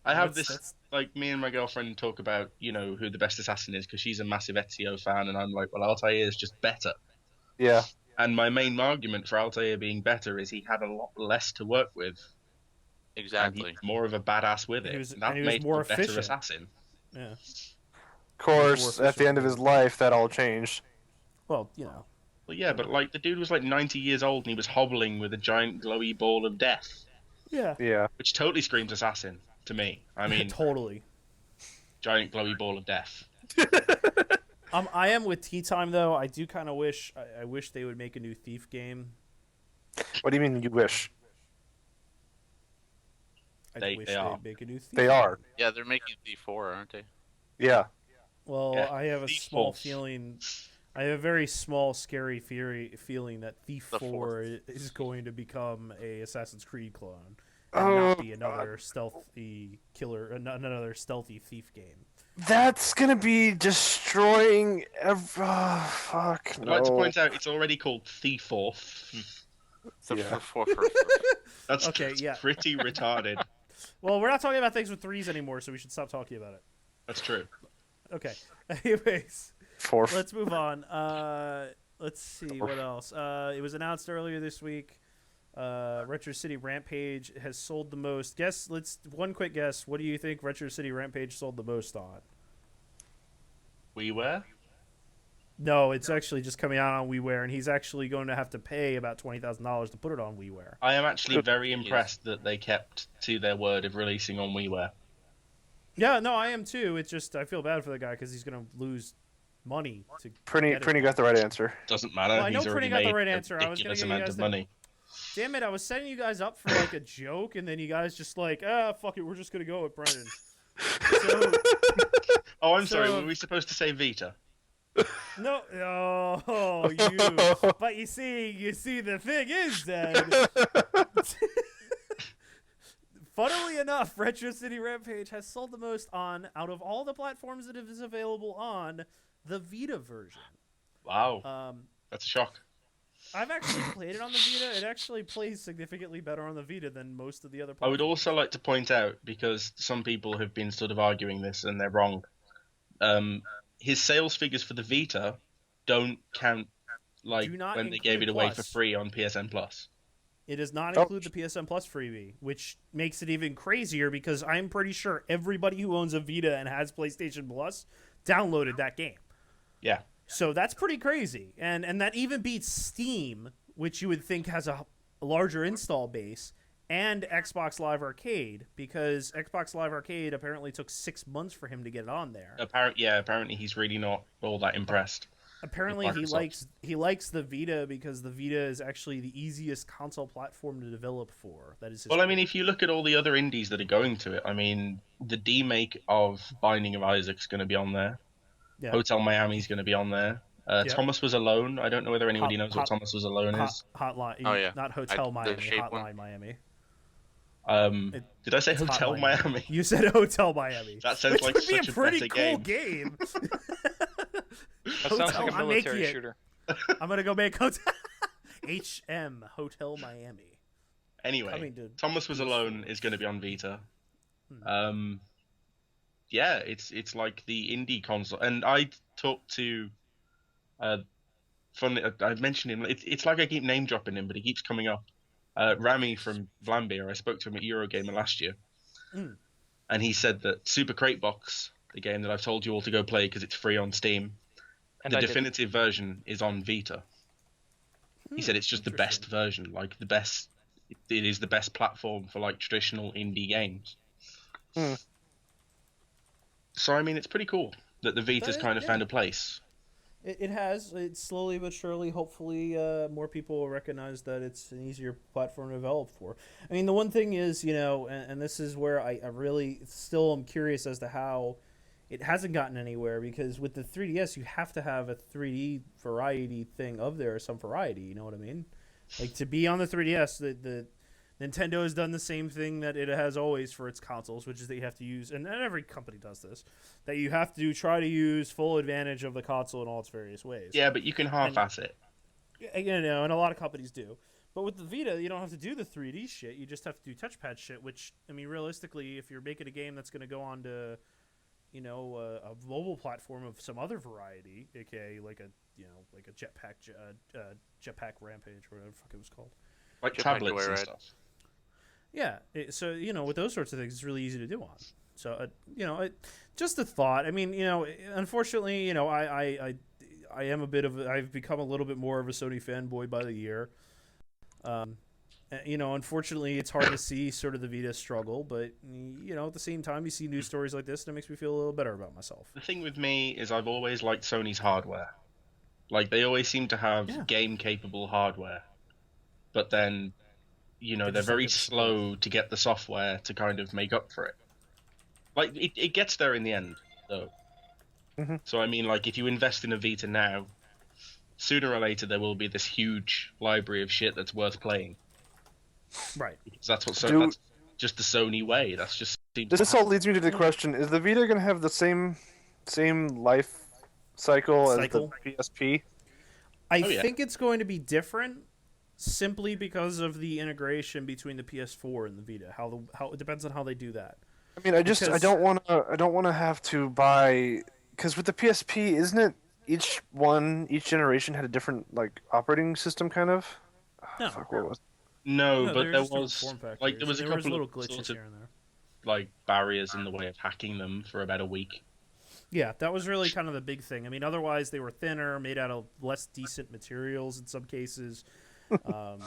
I have That's- this, that's- like me and my girlfriend talk about, who the best assassin is, because she's a massive Ezio fan, and I'm like, well, Altair is just better. Yeah. And my main argument for Altair being better is he had a lot less to work with, and Exactly. he's more of a badass with it. He was- and that and he was made more him a better efficient. assassin. Yeah. Of course, at the end of his life, that all changed. Well, you know. Well, yeah, but like the dude was like 90 years old and he was hobbling with a giant glowy ball of death, Yeah. Yeah. which totally screams assassin to me. I mean, totally. giant glowy ball of death. I am with Tea Time though. I do kind of wish. I wish they would make a new Thief game. What do you mean you wish? I They wish are. they'd make a new Thief. They game. are. Yeah, they're making D4, aren't they? Yeah. Well, Yeah, I have a Thief small Force. feeling. I have a very small, scary feeling that Thief The 4 fourth. is going to become a Assassin's Creed clone, and Oh, not be another stealthy killer, another stealthy thief game. That's gonna be destroying every. Oh, fuck. I'd No. like to point out it's already called Thief Off. Yeah. That's Okay, yeah. pretty retarded. Well, we're not talking about things with threes anymore, so we should stop talking about it. That's true. Okay. Anyways, Fourth. let's move on. Let's see what else. It was announced earlier this week. Retro City Rampage has sold the most. One quick guess. What do you think Retro City Rampage sold the most on? WiiWare? No, it's actually just coming out on WiiWare, and he's actually going to have to pay about $20,000 to put it on WiiWare. I am actually very Yes. impressed that they kept to their word of releasing on WiiWare. Yeah, no, I am too. It's just I feel bad for the guy because he's going to lose money to Prinny get it. got the right answer. Doesn't matter. Well, I know He's already Prinny got the made right a answer. I was gonna ridiculous give you amount guys of the- money. Damn it, I was setting you guys up for like a joke, and then you guys just like, fuck it, we're just going to go with Brendan. So, Oh, I'm sorry. So- Were we supposed to say Vita? no, oh, you. But you see, the thing is that, funnily enough, Retro City Rampage has sold the most out of all the platforms that it is available on, the Vita version. Wow, that's a shock. I've actually played it on the Vita. It actually plays significantly better on the Vita than most of the other I would platforms. also like to point out, because some people have been sort of arguing this and they're wrong, his sales figures for the Vita don't count like Do not when they gave it include away for Plus. free on PSN Plus. It does not Oh. include the PSN Plus freebie, which makes it even crazier because I'm pretty sure everybody who owns a Vita and has PlayStation Plus downloaded that game. Yeah. So that's pretty crazy. And that even beats Steam, which you would think has a larger install base, and Xbox Live Arcade, because Xbox Live Arcade apparently took 6 months for him to get it on there. Apparently he's really not all that impressed. Apparently Microsoft. he likes the Vita because the Vita is actually the easiest console platform to develop for. That is his Well, I mean, if you look at all the other indies that are going to it, I mean, the demake of Binding of Isaac's going to be on there. Yeah. Hotel Miami's going to be on there. Yeah. Thomas Was Alone. I don't know whether anybody knows what Thomas Was Alone is. Hotline. Oh, yeah. Not Hotel the Miami. shape Hotline one. Miami. Did I say It's Hotel Hotline. Miami? You said Hotel Miami. That sounds Which like would be such a a pretty better cool game. game. That sounds like a I'm making military it. shooter. I'm gonna go make Hotel HM Hotel Miami. Anyway, Coming to Thomas Was Alone is going to be on Vita. Yeah, it's like the indie console, and I talked to funny. I mentioned him. It's like I keep name dropping him, but he keeps coming up. Rami from Vlambeer. I spoke to him at Eurogamer last year, and he said that Super Crate Box, the game that I've told you all to go play because it's free on Steam, And the I definitive version is on Vita. He said it's just the best version, like the best. It is the best platform for like traditional indie games. So I mean, it's pretty cool that the Vita's kind of found a place. It has. It's slowly but surely. Hopefully, more people will recognize that it's an easier platform to develop for. I mean, the one thing is, and this is where I really still am curious as to how it hasn't gotten anywhere, because with the 3DS, you have to have a 3D variety thing of there, some variety. You know what I mean? Like, to be on the 3DS, the Nintendo has done the same thing that it has always for its consoles, which is that you have to use, and every company does this, that you have to try to use full advantage of the console in all its various ways. Yeah, but you can half-ass it. And a lot of companies do. But with the Vita, you don't have to do the 3D shit. You just have to do touchpad shit, which, I mean, realistically, if you're making a game that's going to go on to, a mobile platform of some other variety, aka like a jetpack rampage or whatever the fuck it was called. Like Jetpack tablets and Joyride. stuff. Yeah, so with those sorts of things, it's really easy to do on. So just a thought. I mean, unfortunately, I am I've become a little bit more of a Sony fanboy by the year. Unfortunately, it's hard to see sort of the Vita struggle, but at the same time, you see news stories like this, and it makes me feel a little better about myself. The thing with me is I've always liked Sony's hardware. Like, they always seem to have game-capable hardware. But then, they're very slow to get the software to kind of make up for it. Like, it gets there in the end, though. Mm-hmm. So, I mean, like, if you invest in a Vita now, sooner or later there will be this huge library of shit that's worth playing. Right. Because that's that's just the Sony way. That's just... This all leads me to the question: is the Vita going to have the same life cycle as the PSP? I think it's going to be different, simply because of the integration between the PS4 and the Vita. How it depends on how they do that. I mean, I don't want to have to buy, because with the PSP, isn't it each generation had a different like operating system kind of? No. Fuck, what was? No, but there there was was like there was a little couple of glitches sort of here and there. like barriers in the way of hacking them for about a week. Yeah, that was really kind of the big thing. I mean, otherwise they were thinner, made out of less decent materials in some cases. The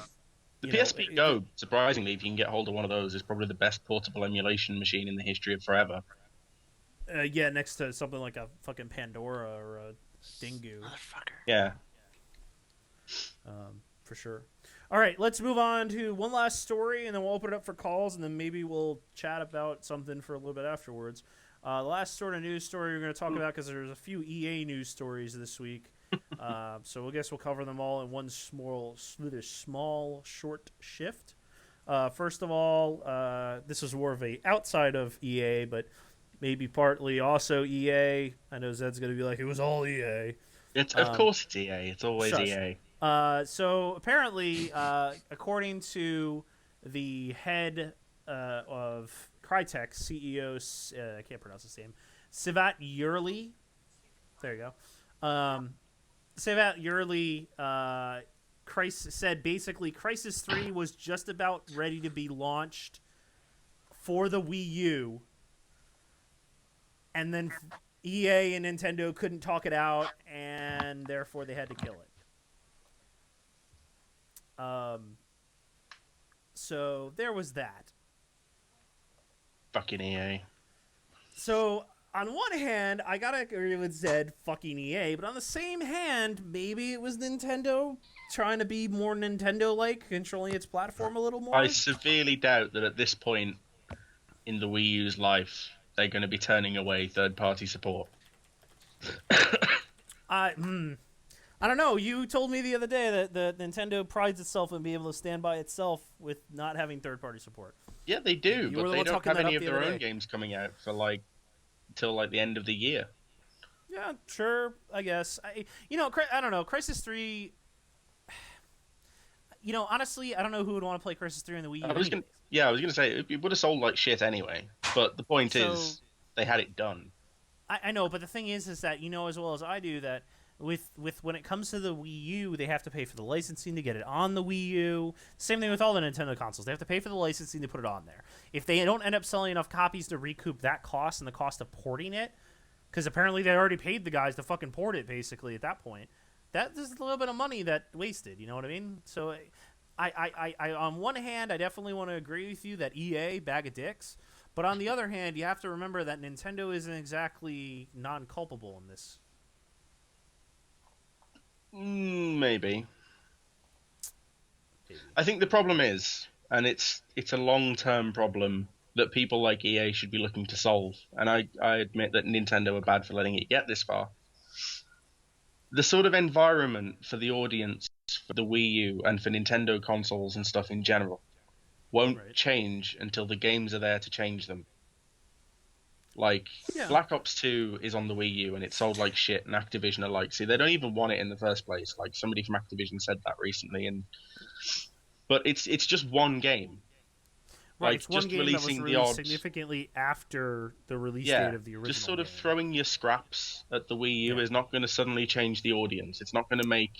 PSP Go, surprisingly, if you can get hold of one of those, is probably the best portable emulation machine in the history of forever. Next to something like a fucking Pandora or a Dingu. Motherfucker. Yeah. For sure. All right, let's move on to one last story, and then we'll open it up for calls, and then maybe we'll chat about something for a little bit afterwards. The last sort of news story we're going to talk about, because there's a few EA news stories this week, so I guess we'll cover them all in one small, short shift. First of all, this is more of a outside of EA, but maybe partly also EA. I know Zed's going to be like, it was all EA. Of course it's EA. It's always shush. EA. So apparently, according to the head of Crytek, CEO, I can't pronounce his name, Sivat Yurli. There you go. Sivat Yurli said basically Crysis 3 was just about ready to be launched for the Wii U, and then EA and Nintendo couldn't talk it out, and therefore they had to kill it. So there was that. Fucking EA. So on one hand, I gotta agree with Zed, fucking EA, but on the same hand, maybe it was Nintendo trying to be more Nintendo-like, controlling its platform a little more. I severely doubt that at this point in the Wii U's life, they're going to be turning away third-party support. I don't know. You told me the other day that Nintendo prides itself on being able to stand by itself with not having third-party support. Yeah, they do, You were but the they one don't talking have that any up of the their other own day. games coming out for till the end of the year. Yeah, sure. I guess. I don't know. Crysis 3. Honestly, I don't know who would want to play Crysis 3 on the Wii U. I was gonna say it would have sold like shit anyway. But the point is, they had it done. I know, but the thing is that you know as well as I do that with when it comes to the Wii U, they have to pay for the licensing to get it on the Wii U. Same thing with all the Nintendo consoles. They have to pay for the licensing to put it on there. If they don't end up selling enough copies to recoup that cost and the cost of porting it, because apparently they already paid the guys to fucking port it, basically, at that point, that is a little bit of money that wasted, you know what I mean? So I on one hand, I definitely want to agree with you that EA, bag of dicks. But on the other hand, you have to remember that Nintendo isn't exactly non-culpable in this. Maybe. I think the problem is, and it's a long-term problem that people like EA should be looking to solve, and I admit that Nintendo are bad for letting it get this far. The sort of environment for the audience for the Wii U and for Nintendo consoles and stuff in general won't change until the games are there to change them. Like, Black Ops 2 is on the Wii U and it sold like shit, and Activision are like, see, they don't even want it in the first place. Like, somebody from Activision said that recently, but it's just one game. Right, Like, it's one just game that was releasing the released odd... significantly after the release date of the original just sort of game. throwing your scraps at the Wii U is not going to suddenly change the audience. It's not going to make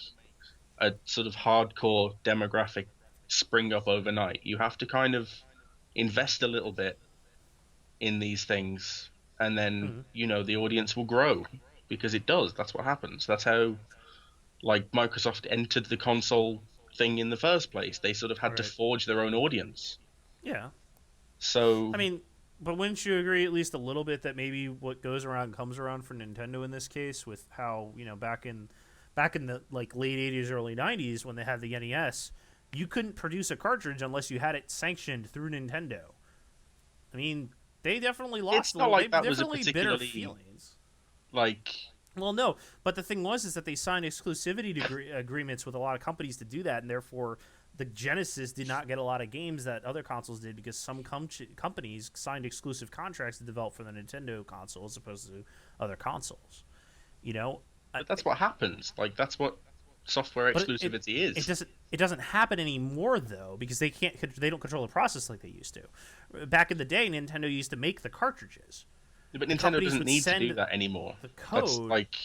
a sort of hardcore demographic spring up overnight. You have to kind of invest a little bit in these things, and then the audience will grow, because it does. That's what happens. That's how, like, Microsoft entered the console thing in the first place. They sort of had to forge their own audience. Yeah. So I mean, but wouldn't you agree at least a little bit that maybe what goes around comes around for Nintendo in this case, with how, back in the like late 80s, early 90s, when they had the NES, you couldn't produce a cartridge unless you had it sanctioned through Nintendo. I mean, they definitely lost. It's not like that was a bitter particularly feelings. Like. Well, no, but the thing is that they signed exclusivity agreements with a lot of companies to do that, and therefore the Genesis did not get a lot of games that other consoles did, because some companies signed exclusive contracts to develop for the Nintendo console as opposed to other consoles. But that's what happens. Like, that's what software exclusivity is. It doesn't happen anymore, though, because they don't control the process like they used to. Back in the day, Nintendo used to make the cartridges. Yeah, but Nintendo doesn't need to do that anymore. The code. That's like...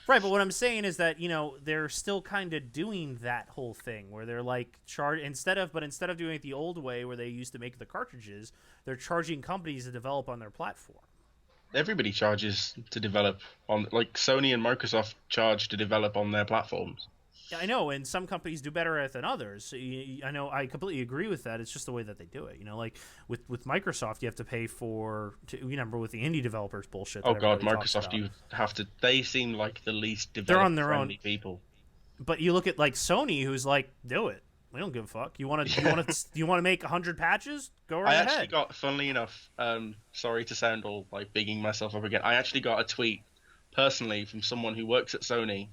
Right, but what I'm saying is that, they're still kind of doing that whole thing where they're like instead of doing it the old way where they used to make the cartridges, they're charging companies to develop on their platform. Everybody charges to develop on, like, Sony and Microsoft charge to develop on their platforms. Yeah, I know, and some companies do better at it than others. So I know, I completely agree with that. It's just the way that they do it. Like with Microsoft, you have to pay remember with the indie developers bullshit. Oh god, Microsoft, you have to. They seem like the least developed. They're on their own people. But you look at like Sony, who's like, do it. We don't give a fuck. You want to make 100 patches? Go right ahead. I actually got, funnily enough, sorry to sound all like bigging myself up again. I actually got a tweet personally from someone who works at Sony,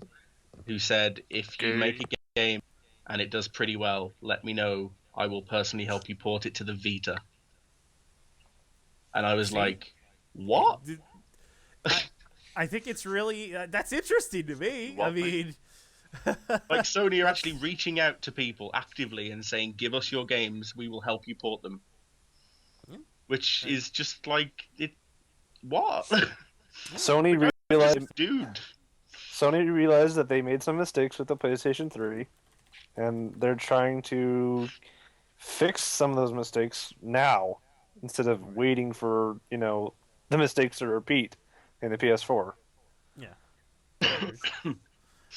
who said, if you make a game and it does pretty well, let me know. I will personally help you port it to the Vita. And I was like, what? I think it's really that's interesting to me. What, I mean, like, Sony are actually reaching out to people actively and saying, give us your games, we will help you port them. Which is just like, what? Sony realized, dude. Sony realized that they made some mistakes with the PlayStation 3, and they're trying to fix some of those mistakes now instead of waiting for, the mistakes to repeat in the PS4. Yeah.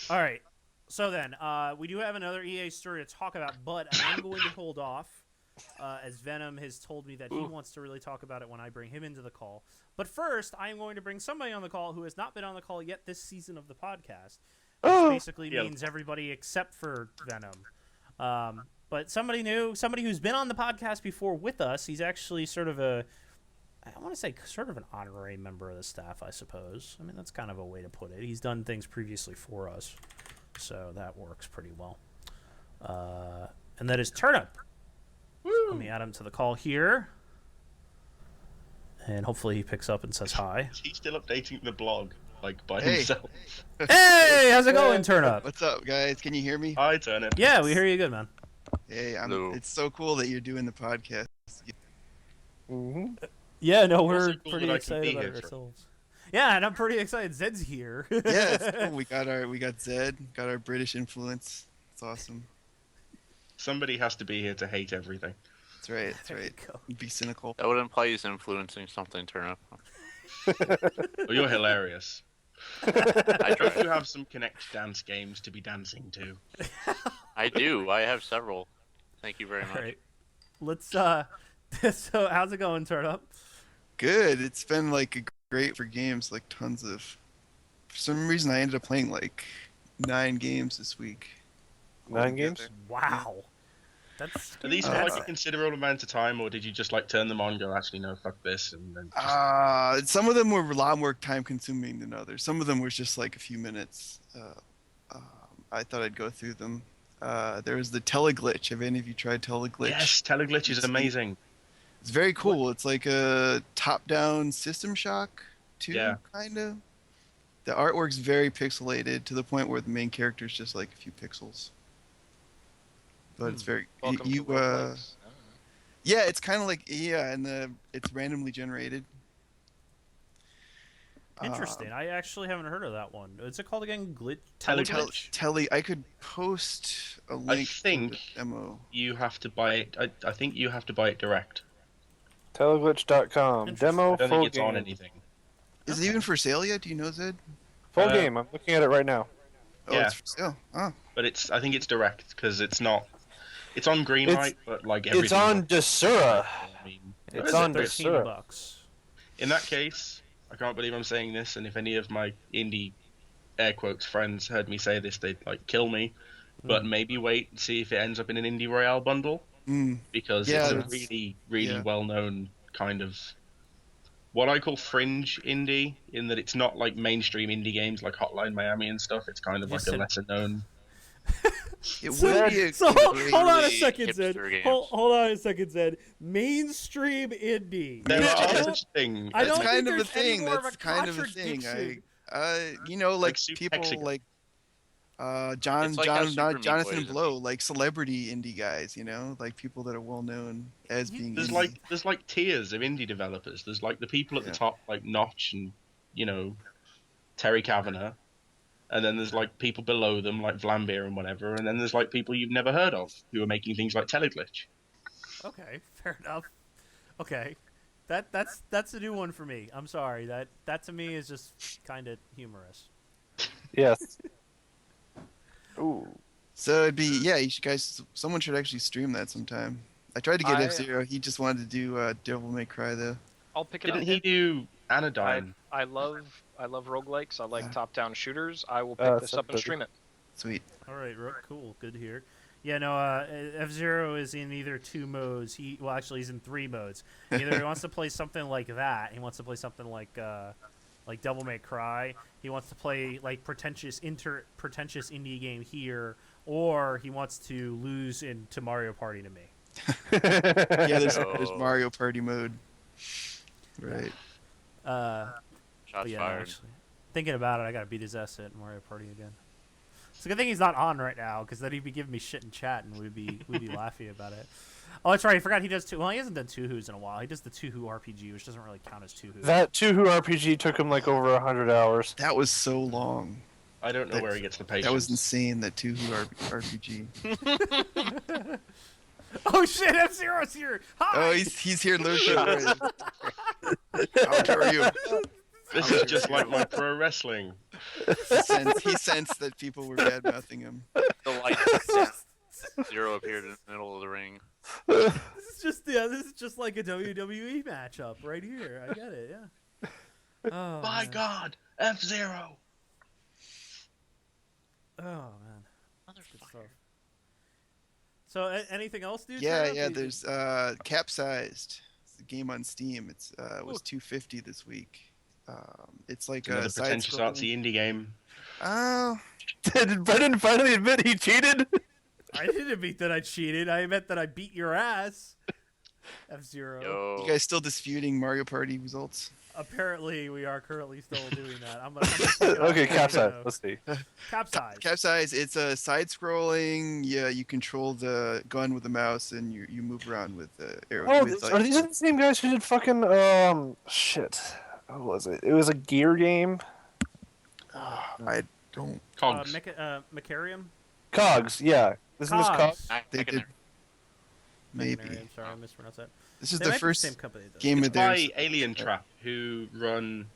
All right. So then, we do have another EA story to talk about, but I'm going to hold off, as Venom has told me that he wants to really talk about it when I bring him into the call. But first, I am going to bring somebody on the call who has not been on the call yet this season of the podcast, which basically means everybody except for Venom. But somebody new, somebody who's been on the podcast before with us. He's actually sort of an honorary member of the staff, I suppose. I mean, that's kind of a way to put it. He's done things previously for us, so that works pretty well. And that is Turnip. Let me add him to the call here. And hopefully he picks up and says hi. He's still updating the blog, like, by himself. Hey, how's it going, Turnip? What's up, guys? Can you hear me? Hi, Turnip. Yeah, we hear you good, man. Hey, it's so cool that you're doing the podcast. Mm-hmm. Yeah, no, we're Also cool pretty that I can excited be about here it for- ourselves. Yeah, and I'm pretty excited. Zed's here. Yeah, it's cool. We got Zed, got our British influence. It's awesome. Somebody has to be here to hate everything. That's right. That's There you right. go. Be cynical. That would imply he's influencing something, Turnip. Well, you're hilarious. I You try. have some Connect dance games to be dancing to. I do. I have several. Thank you very All much. right. Let's so how's it going, Turnup? Good. It's been like great for games, like tons of. For some reason, I ended up playing like 9 games this week. 9 games? altogether. Wow. That's Are these for Uh, like a considerable amount of time, or did you just like turn them on, and go, actually no, fuck this, and then just... Some of them were a lot more time consuming than others. Some of them were just like a few minutes. I thought I'd go through them. There was the Teleglitch. Have any of you tried Teleglitch? Yes, Teleglitch is amazing. It's very cool. It's like a top-down System Shock 2, Yeah. kind of. The artwork's very pixelated to the point where the main character is just like a few pixels. But it's very Welcome you. to roguelikes. Yeah, it's kind of like and it's randomly generated. interesting. I actually haven't heard of that one. Is it called again? Teleglitch. I could post a link think- to the demo. You have to buy it. I think you have to buy it direct. Teleglitch.com. Interesting. Demo I don't full think it's game. on anything. Is it even for sale yet? Do you know, Zed? Full game. I'm looking at it right now. Oh, Yeah. it's for sale. Oh, But I think it's direct because it's not. It's on Greenlight, but like everything. It's on Desura. I mean, It's is it? on 13 Desura. bucks. In that case, I can't believe I'm saying this, and if any of my indie air quotes friends heard me say this, they'd like kill me. But maybe wait and see if it ends up in an Indie Royale bundle, because Yeah, it's a that's- really, really yeah. well-known kind of what I call fringe indie, in that it's not like mainstream indie games like Hotline Miami and stuff. It's kind of You like said- a lesser-known. it So- would be a So hold great- on a really second, Zed. hipster games. Hold on a second, Zed. Mainstream indie. There Yeah. are such thing. I That's don't kind think of a there's any thing. more of That's a kind of a thing. contradiction. Like Like people Hexagon. like It's like how Super Meat Boy Jonathan is a Blow, meme. like celebrity indie guys, like people that are well known as being There's indie. like tiers of indie developers. There's like the people at the Yeah. top, like Notch and Terry Kavanagh, and then there's like people below them, like Vlambeer and whatever, and then there's like people you've never heard of who are making things like Teleglitch. Okay, fair enough. Okay, that's a new one for me. I'm sorry. That to me is just kind of humorous. Yes. Ooh. So it'd be someone should actually stream that sometime. I tried to get I- F-Zero. He just wanted to do Devil May Cry though. I'll pick it Didn't up. he do Anodyne? I love roguelikes. I like Yeah. top-down shooters. I will pick this up and something. stream it. Sweet. All right, cool. Good to hear. Yeah, no, F-Zero is in either 2 modes. He's in 3 modes. Either he wants to play something like that. He wants to play something like Devil May Cry. He wants to play like pretentious indie game here, or he wants to lose into Mario Party to me. Yeah, there's Oh. Mario Party mode. Right. But Shots yeah, fired. actually, thinking about it, I gotta beat his ass at Mario Party again. It's a good thing he's not on right now, because then he'd be giving me shit in chat, and we'd be laughing about it. Oh, that's right. I forgot he does two. Well, he hasn't done Two Who's in a while. He does the Two Who RPG, which doesn't really count as Two Who. That 2 RPG took him like over 100 hours. That was so long. I don't know where he gets the patience. That was insane. That 2 RPG. Oh shit! F-Zero's here. Hi. Oh, he's here lurking. How dare you? This is just like my pro wrestling. He sensed that people were bad mouthing him. The lights down. Zero appeared in the middle of the ring. This is just like a WWE matchup right here. I get it. Yeah. Oh, My man. God, F-Zero. Oh man. Good stuff. So, anything else, dude? Yeah, Turn yeah. up? There's Capsized. It's a game on Steam. It was $250 this week. It's like Another a pretentious artsy indie game. Oh, Did Brendan finally admit he cheated? I didn't admit that I cheated. I admit that I beat your ass. F-Zero. Yo. you guys still disputing Mario Party results? Apparently, we are currently still doing that. I'm gonna take it off Okay, the capsize. video. Let's see. Capsize. Capsize. It's a side-scrolling. Yeah, you control the gun with the mouse, and you move around with the arrow. Oh, with, are these the same guys who did fucking shit? what was it? It was a gear game. I don't. Cogs. Macarium? Cogs, yeah. Isn't this Cogs? They did. Maybe. Macarium, sorry, I mispronounced that. This is They the might be first same company, though. game It's of theirs. by Alien Trap, who run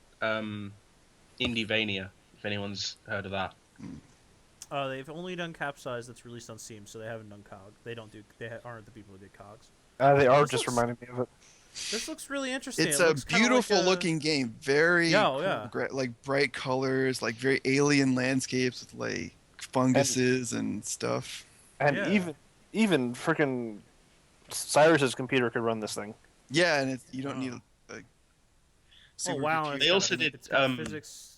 Indievania, if anyone's heard of that. They've only done Capsize that's released on Steam, so they haven't done COG. They don't do. Aren't the people who did Cogs. They are This just looks- reminding me of it. This looks really interesting. It's It a looks kinda beautiful like a- looking game. Very Yeah. like bright colors, like very alien landscapes with like funguses and stuff. And Yeah. even freaking Cyrus's computer could run this thing. Yeah, and you don't need a Oh supercomputer. wow! and They it's also got- did, it's got physics.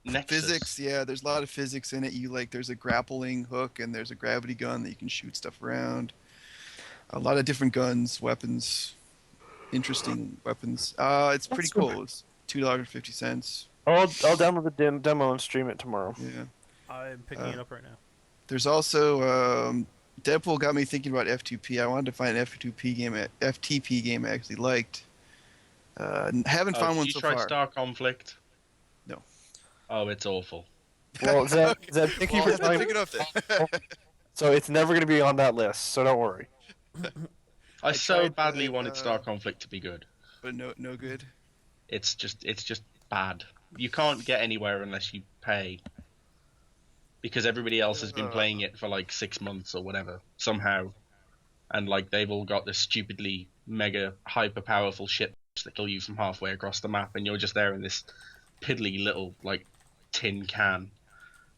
Nexus. Physics, yeah, there's a lot of physics in it. There's a grappling hook and there's a gravity gun that you can shoot stuff around. A lot of different guns, weapons, interesting weapons. It's pretty cool. It's $2.50. I'll download the demo and stream it tomorrow. Yeah. I'm picking it up right now. There's also Deadpool got me thinking about F2P. I wanted to find an FTP game I actually liked. Haven't found one Did so you try far. Star Conflict? No. Oh, it's awful. Well, Zeb, thank you Well, for let's telling pick it me. up then. So it's never going to be on that list, so don't worry. I so tried badly the, wanted Star Conflict to be good. But no good. It's just bad. You can't get anywhere unless you pay. Because everybody else has been playing it for like 6 months or whatever, somehow. And like they've all got this stupidly mega hyper powerful shit that kill you from halfway across the map, and you're just there in this piddly little like tin can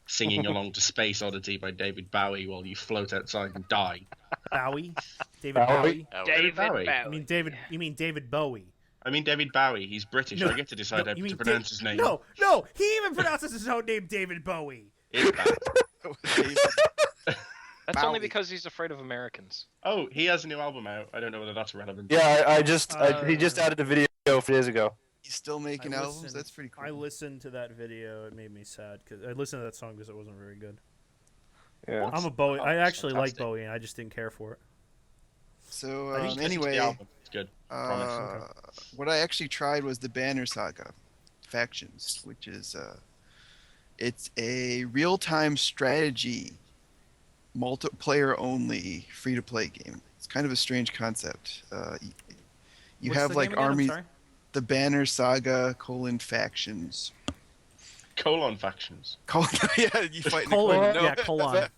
singing along to Space Oddity by David Bowie while you float outside and die. Bowie, David Bowie? Bowie. David Bowie. You mean David Bowie? I mean David Bowie. He's British. No, I get to decide how you mean to pronounce his name. No, he even pronounces his own name David Bowie. It's bad. That's only Bowie. because he's afraid of Americans. Oh, he has a new album out. I don't know whether that's relevant. Yeah, he just added a video a few days ago. He's still making I albums. listened- That's pretty cool. I listened to that video. It made me sad because I listened to that song because it wasn't very good. Yeah. I'm a Bowie. I it's actually like fantastic. Bowie, and I just didn't care for it. So I just listened to the anyway, album. It's good. Promise. what I actually tried was the Banner Saga Factions, which is it's a real-time strategy, multiplayer only, free-to-play game. It's kind of a strange concept. You What's have the like name again? I'm armies. sorry? The Banner Saga : Factions. Colon factions. Yeah, you fight in Colon, the colon. No, yeah, colon.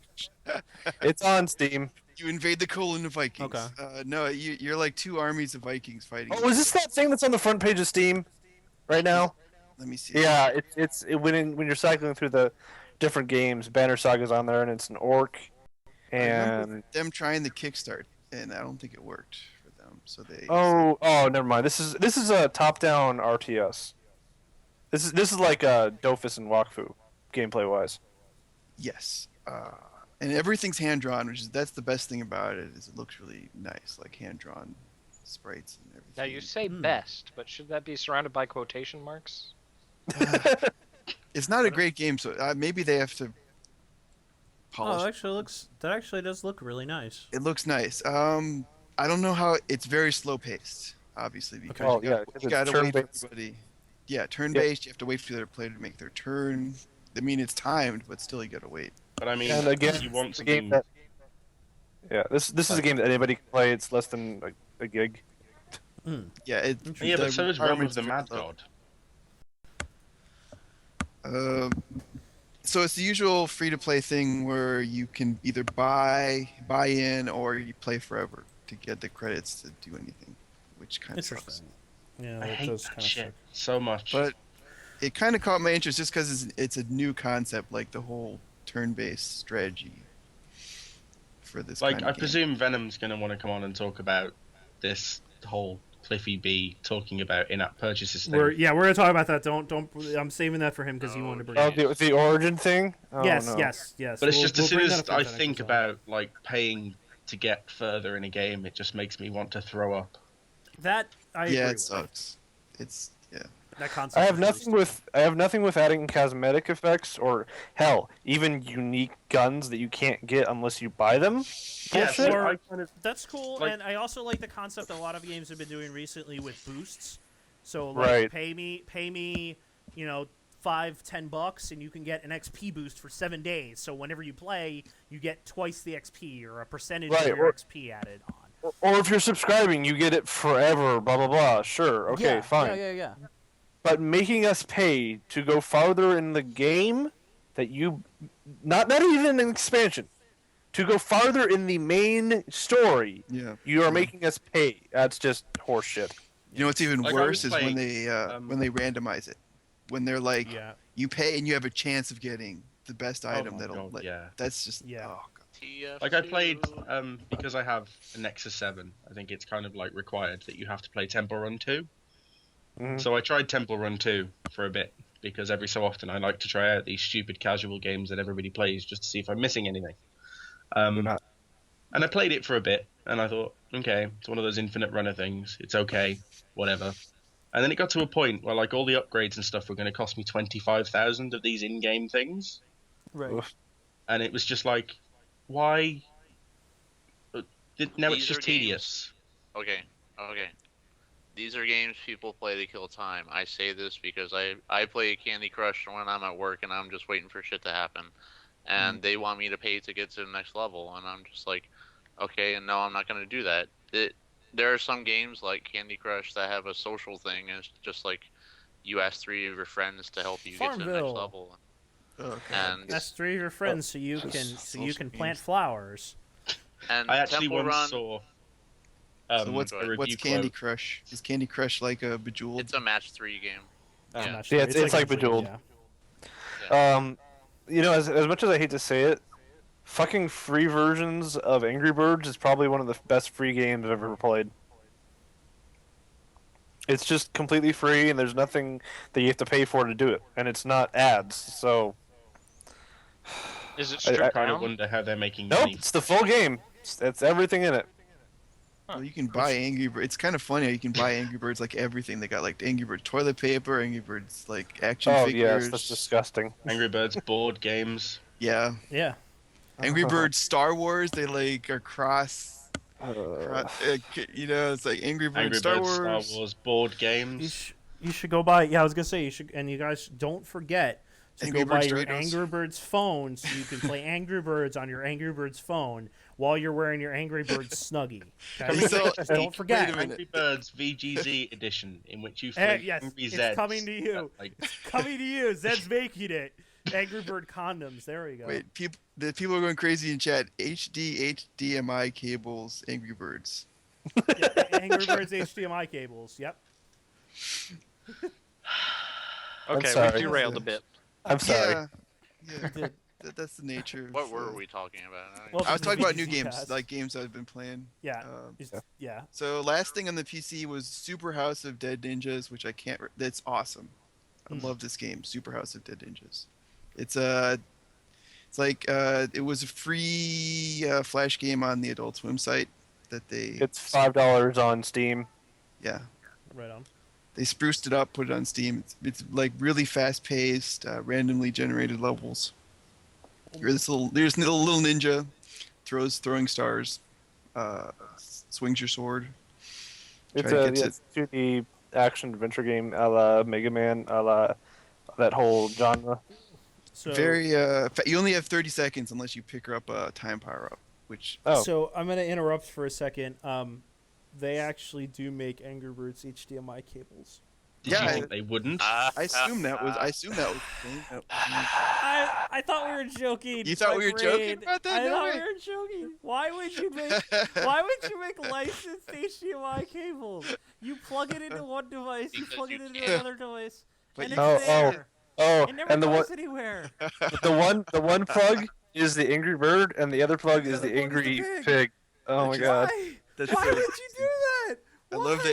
It's on Steam. You invade the colon of Vikings. Okay. No, you're like two armies of Vikings fighting. Oh, is this that thing that's on the front page of Steam right now? Let me see. Yeah, when you're cycling through the different games, Banner Saga's on there, and it's an orc. I remember And them trying the kickstart, and I don't think it worked for them. So they. oh, never mind. This is a top-down RTS. This is like Dofus and Wakfu, gameplay wise. Yes. And everything's hand drawn, that's the best thing about it. Is it looks really nice, like hand drawn sprites and everything. Now you say best, but should that be surrounded by quotation marks? It's not a great game, so maybe they have to polish. Oh, that actually does look really nice. It looks nice. I don't know how it's very slow paced, obviously, because Oh, you yeah, gotta, 'cause you it's gotta wait for turn-based. everybody. Yeah, turn based. You have to wait for the other player to make their turn. I mean, it's timed, but still, you gotta wait. But I mean, And again, if you want it's a game something. that. Yeah, this is a game that anybody can play. It's less than a gig. Yeah, Yeah, but so is Realm of requirements the are Mad low. God. So it's the usual free-to-play thing where you can either buy in, or you play forever to get the credits to do anything, which kind of sucks. Interesting. Yeah, I that hate does that kind of shit suck. so much. But it kind of caught my interest just because it's a new concept, like the whole turn-based strategy for this. Like, kind I of game. presume Venom's going to want to come on and talk about this whole Cliffy B talking about in-app purchases thing. We're gonna talk about that. Don't. I'm saving that for him because he wanted to bring Oh, it. the origin thing. Oh, Yes, no. yes. But it's We'll- just we'll as soon bring that as up when I Venom think comes on. about like paying to get further in a game, it just makes me want to throw up. that, I agree Yeah, with. it sucks. It's yeah. That concept. I have is really nothing with adding cosmetic effects or hell, even unique guns that you can't get unless you buy them. Yeah, Bullshit. Or- I kind of That's cool, Like- and I also like the concept a lot of games have been doing recently with boosts, So Right. pay me, $5-10, and you can get an XP boost for 7 days. So whenever you play, you get twice the XP or a percentage Right, of your or- XP added on. Or if you're subscribing, you get it forever. Blah blah blah. Sure. Okay. Fine. Yeah. But making us pay to go farther in the game, that you, not even an expansion, to go farther in the main story, Yeah. you are making us pay. That's just horseshit. You know what's even Like, I worse was is when playing, they randomize it. When they're like, Yeah. you pay and you have a chance of getting the best item my that'll. God, yeah. That's just. Yeah. Oh, God. Like, I played, because I have a Nexus 7, I think it's kind of, like, required that you have to play Temple Run 2. Mhm. So I tried Temple Run 2 for a bit, because every so often I like to try out these stupid casual games that everybody plays, just to see if I'm missing anything. You're not. And I played it for a bit, and I thought, okay, it's one of those infinite runner things, it's okay, whatever. And then it got to a point where, like, all the upgrades and stuff were going to cost me 25,000 of these in-game things. Right. Oof. And it was just like, why? Now it's These just are tedious. Okay. These are games people play to kill time. I say this because I play Candy Crush when I'm at work and I'm just waiting for shit to happen. And they want me to pay to get to the next level. And I'm just like, okay, and no, I'm not going to do that. There are some games like Candy Crush that have a social thing. And it's just like you ask 3 of your friends to help you get to the next Farmville. level. Okay. And That's 3 of your friends, so you social can games. plant flowers. I actually Temple once Run, saw. So what's a review what's Candy quote. Crush? Is Candy Crush like a Bejeweled? it's a match 3 game. I'm Yeah. not sure. Yeah, it's like a- Bejeweled. yeah. As much as I hate to say it, fucking free versions of Angry Birds is probably one of the best free games I've ever played. It's just completely free, and there's nothing that you have to pay for to do it, and it's not ads. So Is it I stripped Kind of down? wonder how they're making nope, money. it's the full game. It's everything in it. Well, you can buy Angry Birds. It's kind of funny how you can buy Angry Birds like everything. They got like Angry Birds toilet paper, Angry Birds like action Oh figures. yes, that's disgusting. Angry Birds board games. Yeah, Yeah. Angry Birds Star Wars. They like are it's like Angry Birds Angry Star Birds Wars. Star Wars board games. You should go buy. Yeah, I was gonna say you should, and you guys don't forget to Angry go buy Birds your Doritos. Angry Birds phone so you can play Angry Birds on your Angry Birds phone while you're wearing your Angry Birds snuggie. Okay? So- Just don't forget. Wait a minute. Angry Birds VGZ edition, in which you Eh, fling yes, Angry it's Zeds. coming to you. Like, Coming to you. Zed's making it. Angry Bird condoms. There we go. Wait, the people are going crazy in chat. HD HDMI cables, Angry Birds. Yeah, Angry Birds HDMI cables. Yep. Okay, sorry. we derailed a bit. I'm sorry. Yeah, did. that's the nature. What of, were we talking about? Well, I was the talking about new VGZ games, cast. like games I've been playing. Yeah. Um, Yeah. So last thing on the PC was Super House of Dead Ninjas, which I can't. That's awesome. I love this game, Super House of Dead Ninjas. It's it was a free Flash game on the Adult Swim site that they. It's $5 on Steam. Yeah, Right on. they spruced it up, put it on Steam. It's like really fast paced, randomly generated levels. There's a little ninja, throwing stars, swings your sword. It's Try to a get to- it's a 2D action adventure game, a la Mega Man, a la that whole genre. So Very you only have 30 seconds unless you pick her up a time power up, which Oh, So I'm gonna interrupt for a second. They actually do make Angry Birds HDMI cables. did Yeah, you think they wouldn't? I assume that was the thing. I thought we were joking. You thought my we were brain. joking about that? I No thought way. we were joking. Why would you make licensed HDMI cables? You plug it into one device, you Because plug you it into can. another device, But and you- it's there. oh, It never and goes anywhere. the one plug is the Angry Bird, and the other plug is The the other plug is Angry the pig. Pig. Oh my Which is- god. Why? That's Why so would you do that? I love Why?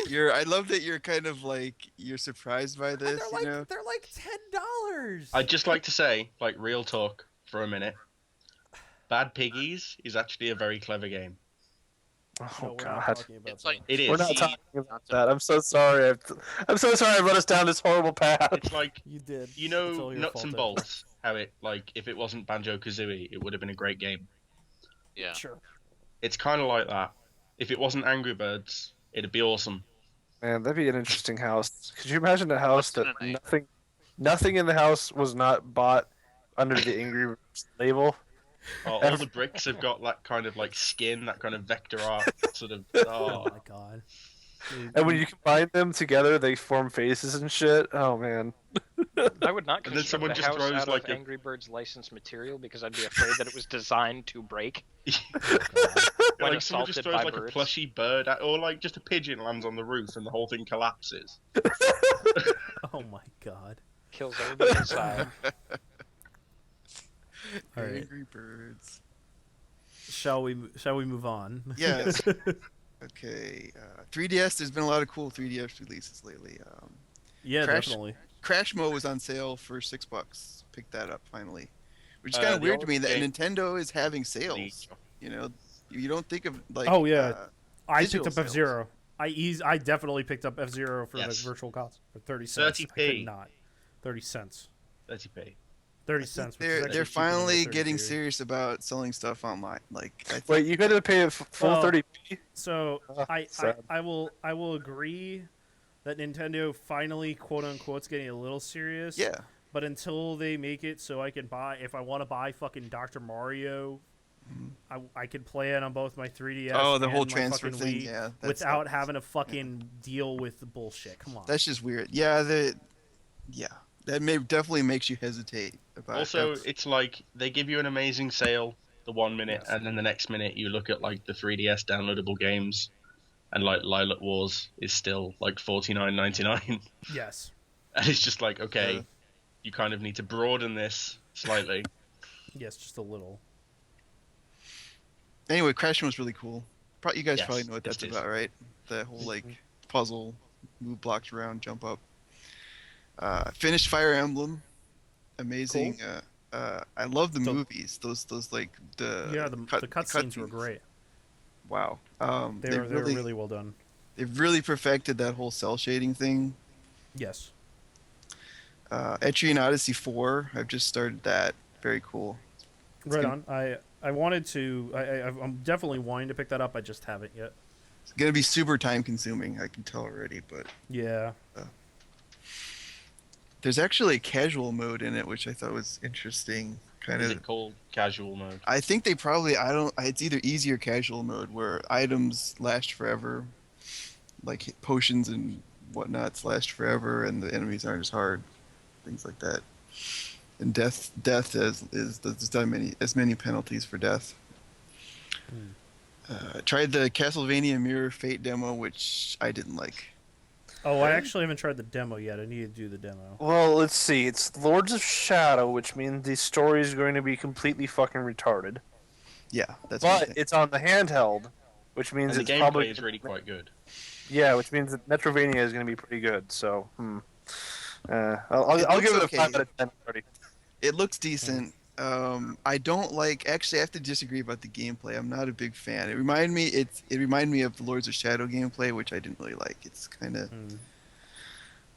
that you're kind of like you're surprised by And this, you know. they're like $10. I'd just like to say, like, real talk for a minute. Bad Piggies is actually a very clever game. Oh No, we're not god. talking about It's like It We're is. not See, talking about not to- that. I'm so sorry. I'm so sorry I brought us down this horrible path. It's like, You did. you It's know, all your Nuts fault, and Ed. Bolts. How it, like, if it wasn't Banjo-Kazooie, it would have been a great game. Yeah. Sure. It's kind of like that. If it wasn't Angry Birds, it'd be awesome. Man, that'd be an interesting house. Could you imagine a house What's in that a name? nothing in the house was not bought under the Angry Birds label? All the bricks have got that kind of like skin, that kind of vector art sort of. Oh Oh, my god. And when you combine them together, they form faces and shit. Oh man. I would not And then construct someone a just house throws, out like, of a- Angry Birds licensed material because I'd be afraid that it was designed to break when like someone assaulted just throws by like birds. a plushy bird, or like just a pigeon lands on the roof and the whole thing collapses. Oh my god. Kills everybody inside. All right. Angry Birds. Shall we move on? Yes. Okay. 3DS. There's been a lot of cool 3DS releases lately. Yeah, Crash- definitely. Crash Mode was on sale for $6. Picked that up finally, which is Uh, kind of the weird to old me that game- Nintendo is having sales. You know, you don't think of like. Oh, yeah. I picked digital up sales. F-Zero. I definitely picked up F-Zero for Yes. the virtual console for 30 cents. 30p. I could not. 30 cents. 30p. 30 cents. which is They're actually they're cheaper than the finally 30 getting series. serious about selling stuff online. Like, I think, Wait, you got to pay a full Well, 30p? So I sad. will agree that Nintendo finally quote unquote's getting a little serious. yeah, But until they make it so I can buy, if I want to buy fucking Dr. Mario, I can play it on both my 3DS. oh, the and whole my transfer fucking thing. Wii Yeah, without having to fucking deal with the bullshit. Come on. that's just weird. Yeah, that definitely makes you hesitate about. Also, that. it's like they give you an amazing sale the 1 minute, Yes. and then the next minute you look at like the 3DS downloadable games, and like Lilac Wars is still like $49.99, Yes. and it's just like, okay, Yeah. you kind of need to broaden this slightly. Yes, just a little. Anyway, Crash was really cool. You guys Yes, probably know what yes, that's it is. about, right? The whole like puzzle, move blocks around, jump up. Finished Fire Emblem, amazing. I love the So- movies. Those like the Yeah, the cutscenes were great. Wow. They were really well done. they've really perfected that whole cell shading thing. Yes. Etrian Odyssey 4. I've just started that. Very cool. Right gonna- on. I wanted to. I'm definitely wanting to pick that up. I just haven't yet. It's gonna be super time consuming. I can tell already, but Yeah. there's actually a casual mode in it, which I thought was interesting. Kind Is of. it called casual mode? I think they probably. I don't. It's either easy or casual mode, where items last forever, like potions and whatnots last forever, and the enemies aren't as hard, things like that. And death there's as many penalties for death. Tried the Castlevania Mirror Fate demo, which I didn't like. Oh, I actually haven't tried the demo yet. I need to do the demo. Well, let's see. It's Lords of Shadow, which means the story is going to be completely fucking retarded. Yeah, that's what I But think. it's on the handheld, which means And the it's gameplay probably is really quite good. yeah, which means that Metrovania is going to be pretty good. So, I'll give it a okay. 5 out of 10 already. It looks decent. I don't like. Actually, I have to disagree about the gameplay. I'm not a big fan. It reminded me of the Lords of Shadow gameplay, which I didn't really like. It's kind of.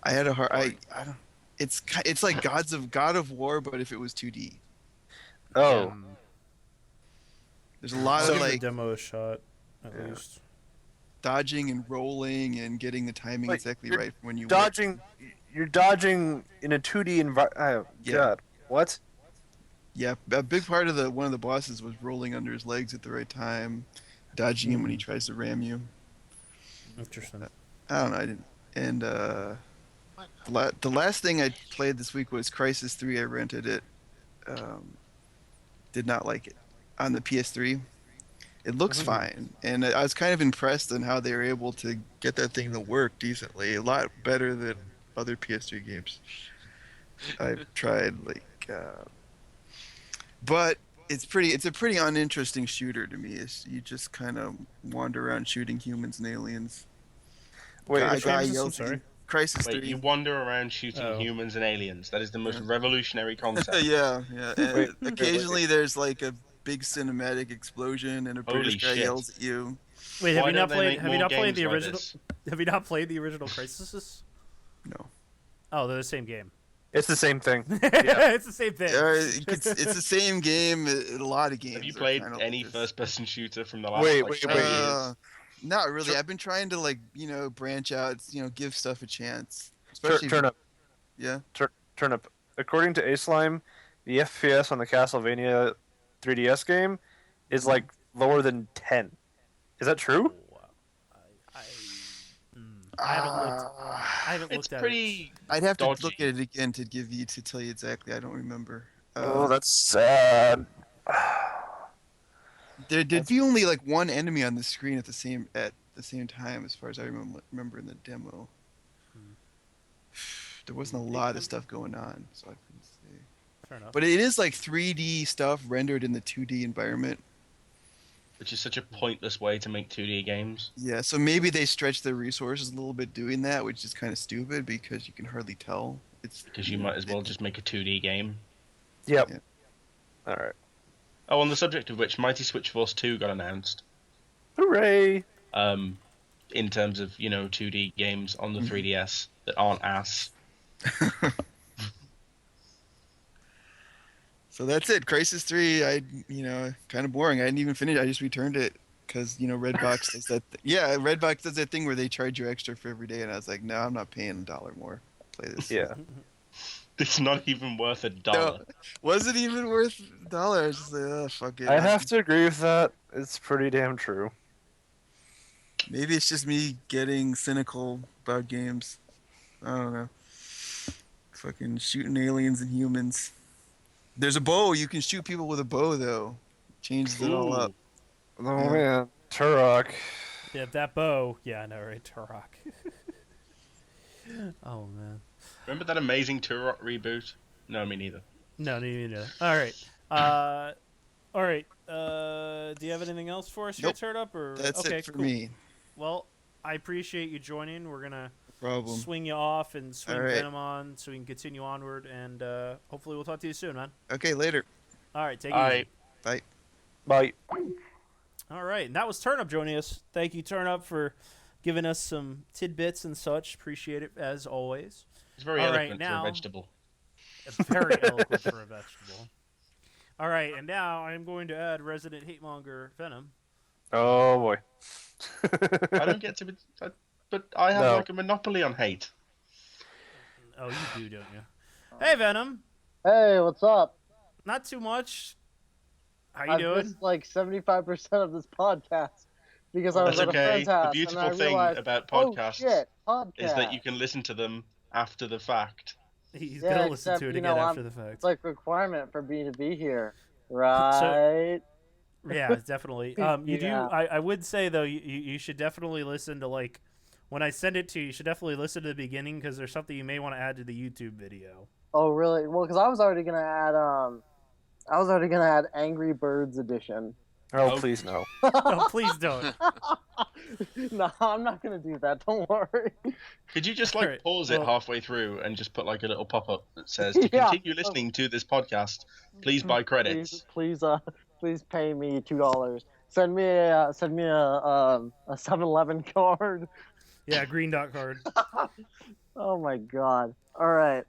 I had a hard. I don't. It's like God of War, but if it was 2D. Oh, There's a lot I'll of give the like demo a shot at Yeah. least. dodging and rolling and getting the timing Like, exactly you're right when you dodging. You're dodging in a 2D environment. Oh, Yeah. God, what? Yeah, a big part of one of the bosses was rolling under his legs at the right time, dodging him when he tries to ram you. Interesting. I don't know. I didn't. And the last thing I played this week was Crisis 3. I rented it. Did not like it on the PS3. It looks fine, and I was kind of impressed on how they were able to get that thing to work decently. A lot better than other PS3 games I've tried. But it's a pretty uninteresting shooter to me. You just kind of wander around shooting humans and aliens. Wait, Guy which one is this? yells I'm at you. sorry. Crisis Wait, 3. you wander around shooting Oh. humans and aliens. That is the most revolutionary concept. yeah. And Wait, occasionally there's like a big cinematic explosion and a Holy British guy shit. yells at you. Wait, have Why you not don't they played? make Have you more not played games the like original? this? Have you not played the original Crisis? No. Oh, they're the same game. It's the same thing. It's the same thing. It's the same game. A lot of games. Have you are played kinda any like this. first-person shooter from the last Wait, like, wait, 20 wait. years? Not really. I've been trying to branch out, give stuff a chance. Turn up. Yeah. Turn up. According to Aslime, the FPS on the Castlevania 3DS game is lower than 10. Is that true? I haven't looked. I haven't It's looked at pretty. I'd have to dodgy. look at it again to tell you exactly. I don't remember. Oh, that's sad. There'd be only one enemy on the screen at the same time, as far as I remember in the demo. There wasn't a lot of stuff going on, so I couldn't say. Fair enough. But it is 3D stuff rendered in the 2D environment. Which is such a pointless way to make 2D games. Yeah, so maybe they stretch their resources a little bit doing that, which is kind of stupid because you can hardly tell. Because you might as well just make a 2D game. Yep. Yeah. All right. Oh, on the subject of which, Mighty Switch Force 2 got announced. Hooray! In terms of 2D games on the 3DS that aren't ass. So that's it. Crisis 3, kind of boring. I didn't even finish. I just returned it because Redbox does that. Yeah, Redbox does that thing where they charge you extra for every day, and I was like, no, I'm not paying $1 more to play this. Yeah. It's not even worth $1. No, was it even worth $1? I was just like, oh, fuck it. I have to agree with that. It's pretty damn true. Maybe it's just me getting cynical about games. I don't know. Fucking shooting aliens and humans. There's a bow. You can shoot people with a bow, though. Changes it all up. Oh, Yeah. man. Turok. Yeah, that bow. Yeah, I know, right? Turok. Oh, man. Remember that amazing Turok reboot? No, me neither. No, neither. All right. All right. Do you have anything else for us here, Nope. Turd Up? Or That's okay, it for cool. me. Well, I appreciate you joining. We're gonna Problem. swing you off and swing All right. Venom on, so we can continue onward. And hopefully, we'll talk to you soon, man. Okay, later. All right, take it I easy. Bye. Bye. All right, and that was Turn Up joining us. Thank you, Turn Up, for giving us some tidbits and such. Appreciate it as always. It's very All right, eloquent now- for a vegetable. Very eloquent for a vegetable. All right, and now I'm going to add resident hate monger Venom. Oh, boy. I don't get to be... But I have No. a monopoly on hate. Oh, you do, don't you? Hey, Venom. Hey, what's up? Not too much. How you I've doing? missed like 75% of this podcast because I was That's at a okay. friend's The house beautiful and I thing realized, about oh podcasts shit, podcast. is that you can listen to them after the fact. He's Yeah, gonna listen except, to it you again know, after the fact. It's like requirement for me to be here, right? Yeah, definitely. You do. Yeah. I would say though, you should definitely listen to when I send it to you. You should definitely listen to the beginning because there's something you may want to add to the YouTube video. Oh, really? Well, because I was already gonna add Angry Birds edition. Oh, please, no. No, please don't. No, I'm not gonna do that. Don't worry. Could you just Alright, pause it well- halfway through and just put a little pop-up that says, to Yeah. continue listening to this podcast, please buy credits. Please pay me $2. Send me a 7-Eleven card. Yeah, green dot card. Oh my god. Alright,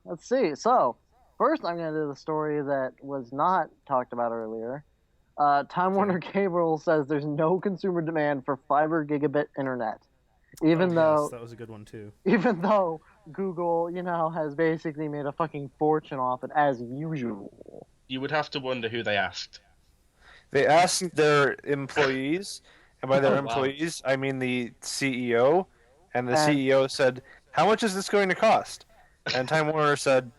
let's see. So, first I'm going to do the story that was not talked about earlier. Time Warner Cable says there's no consumer demand for fiber gigabit internet. Even Yes, though that was a good one too. Google, has basically made a fucking fortune off it as usual. You would have to wonder who they asked. They asked their employees, and by their Wow. employees, I mean the CEO, and the And- CEO said, "How much is this going to cost?" And Time Warner said,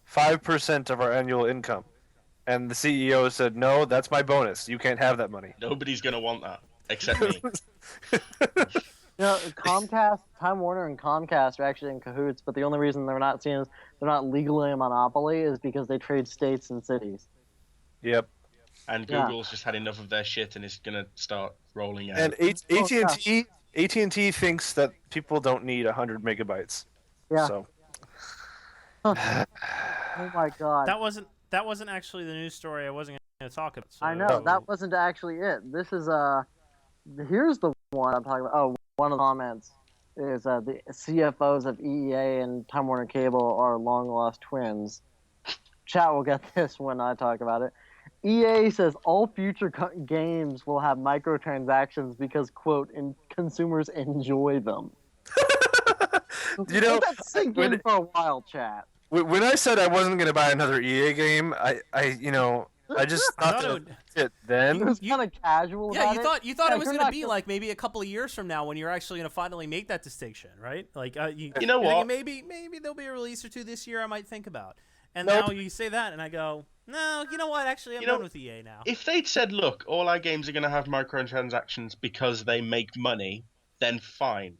5% of our annual income. And the CEO said, "No, that's my bonus. You can't have that money." Nobody's going to want that, except me. Comcast, Time Warner, and Comcast are actually in cahoots, but the only reason they're not seen as they're not legally a monopoly is because they trade states and cities. Yep. And Yeah. Google's just had enough of their shit and is going to start rolling out. And Oh, yeah. AT&T thinks that people don't need 100 megabytes. Yeah. So Oh my god. That wasn't actually the news story I wasn't going to talk about. So. I know, that wasn't actually it. This is here's the one I'm talking about. Oh, one of the comments is the CFOs of EEA and Time Warner Cable are long lost twins. Chat will get this when I talk about it. EA says all future games will have microtransactions because, quote, consumers enjoy them. You know, Let that sink in for a while, chat. when I said I wasn't going to buy another EA game, I just I thought thought that it then. It was kind of casual. Yeah, about you thought Yeah, it was you're going to not be like maybe a couple of years from now when you're actually going to finally make that distinction, right? Like You know you're what? thinking maybe there'll be a release or two this year I might think about. And Nope. now you say that, and I go, no, you know what? Actually, I'm done with EA now. If they'd said, look, all our games are going to have microtransactions because they make money, then fine.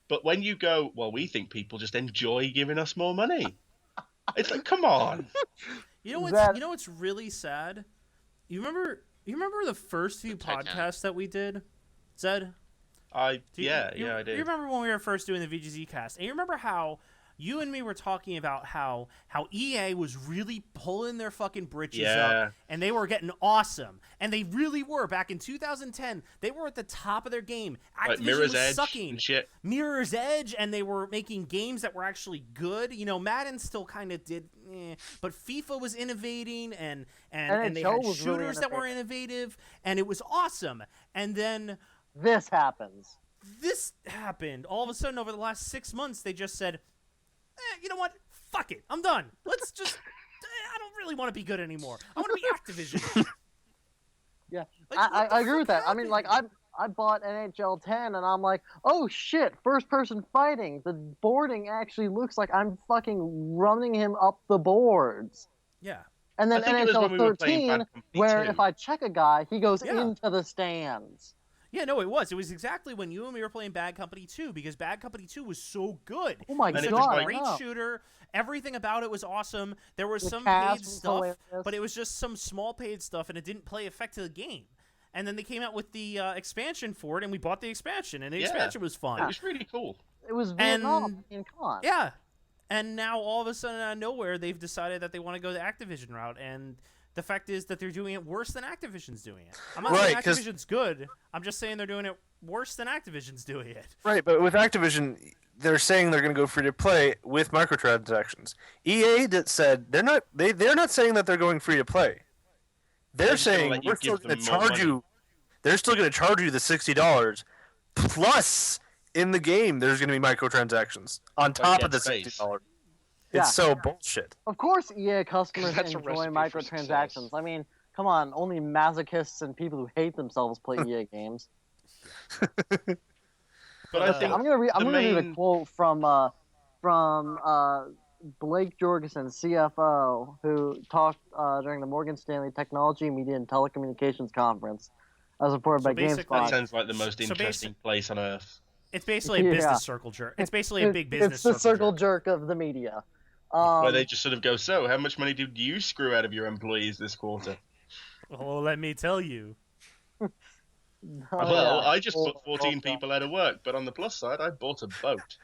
But when you go, well, we think people just enjoy giving us more money. It's like, come on. You know what's That- you know what's really sad? You remember the first few Titanic. podcasts that we did, Zed? I did. You You remember when we were first doing the VGZCast, and you remember how you and me were talking about how EA was really pulling their fucking britches up, and they were getting awesome, and they really were. Back in 2010, they were at the top of their game. Activision Like Mirror's was Edge sucking. and shit. Mirror's Edge, and they were making games that were actually good. You know, Madden still kind of did, but FIFA was innovating, and they NHL had was really shooters that were innovative, and it was awesome. And then This happens. this happened. All of a sudden, over the last 6 months, they just said, you know what? Fuck it. I'm done. Let's just... I don't really want to be good anymore. I want to be Activision. Yeah, Like, I what the agree with fuck that. I mean, like, I bought NHL 10, and I'm like, oh shit, first-person fighting. The boarding actually looks like I'm fucking running him up the boards. Yeah. And then I think it was when NHL we were playing 13, Bad Company where 2. if I check a guy, he goes Yeah. into the stands. Yeah, no, it was. It was exactly when you and me were playing Bad Company 2, because Bad Company 2 was so good. Oh my It was And such was god! a like- great I know. shooter. Everything about it was awesome. There was The some cast paid was stuff, hilarious. but it was just some small paid stuff, and it didn't play effect to the game. And then they came out with the expansion for it, and we bought the expansion, and the Yeah. expansion was fun. It was really cool. It was Vietnam. And- I mean, come on. Yeah. And now all of a sudden out of nowhere they've decided that they want to go the Activision route, and the fact is that they're doing it worse than Activision's doing it. I'm not saying Right, 'cause- Activision's good. I'm just saying they're doing it worse than Activision's doing it. Right, but with Activision, they're saying they're going to go free to play with microtransactions. EA that said they're not saying that they're going free to play. They're just gonna saying let you we're still give going to them more charge money. you. They're still going to charge you the $60 plus in the game. There's going to be microtransactions on top of Dead the Space. $60. Yeah. It's so bullshit. Of course, EA customers That's a enjoy recipe for microtransactions. success. I mean, come on, only masochists and people who hate themselves play EA games. But I think I'm gonna read the main- quote from Blake Jorgensen, CFO, who talked during the Morgan Stanley Technology, Media, and Telecommunications Conference, as reported by basically- that GameSpot. sounds like the most So interesting place on earth. It's basically a Yeah. business circle jerk. It's basically a big business It's the circle jerk. jerk of the media. Where they just sort of go, so how much money did you screw out of your employees this quarter? Oh, let me tell you. Oh, Well, yeah. I just put Oh, 14 oh, people out of work, but on the plus side, I bought a boat.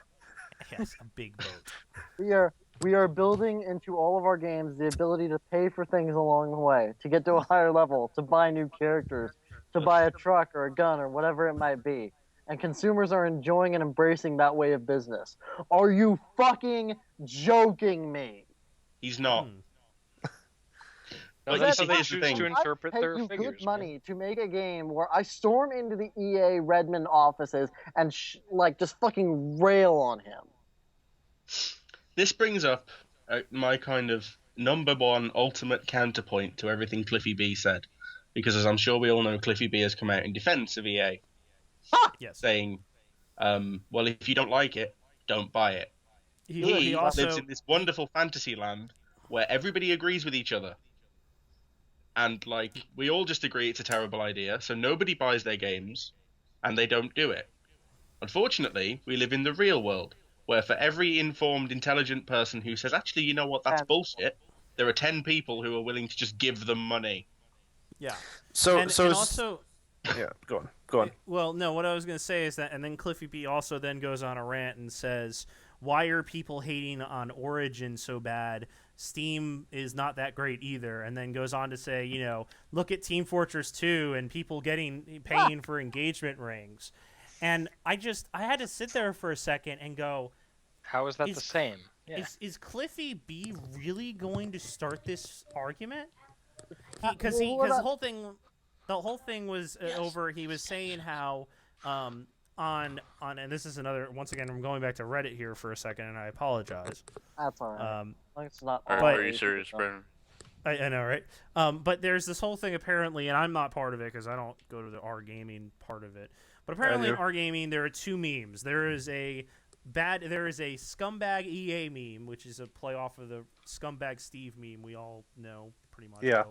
Yes, a big boat. We are building into all of our games the ability to pay for things along the way, to get to a higher level, to buy new characters, to buy a truck or a gun or whatever it might be. And consumers are enjoying and embracing that way of business. Are you fucking joking me? He's not. Hmm. No, But that's you how they see, here's the choose thing. to interpret I pay their you figures. good money to make a game where I storm into the EA Redmond offices and just fucking rail on him. This brings up my kind of number one ultimate counterpoint to everything Cliffy B said. Because as I'm sure we all know, Cliffy B has come out in defense of EA, Yes. saying, well, if you don't like it, don't buy it. He also lives in this wonderful fantasy land where everybody agrees with each other. And, like, we all just agree it's a terrible idea, so nobody buys their games, and they don't do it. Unfortunately, we live in the real world, where for every informed, intelligent person who says, actually, you know what, that's bullshit, there are 10 people who are willing to just give them money. yeah. So And also yeah, go on. Well, no, what I was going to say is that, and then Cliffy B also then goes on a rant and says, why are people hating on Origin so bad? Steam is not that great either. And then goes on to say, look at Team Fortress 2 and people paying for engagement rings. And I had to sit there for a second and go, How is that Is- the same? Yeah. is Cliffy B really going to start this argument? because what the whole thing was over. He was saying how on and this is another, once again, I'm going back to Reddit here for a second, and I apologize. That's all right. It's not Are, all are you eight serious, people. Brennan? I know, right? But there's this whole thing apparently, and I'm not part of it because I don't go to the R Gaming part of it. But apparently, in do. R Gaming, there are two memes. There is a scumbag EA meme, which is a play off of the scumbag Steve meme we all know pretty much. Yeah.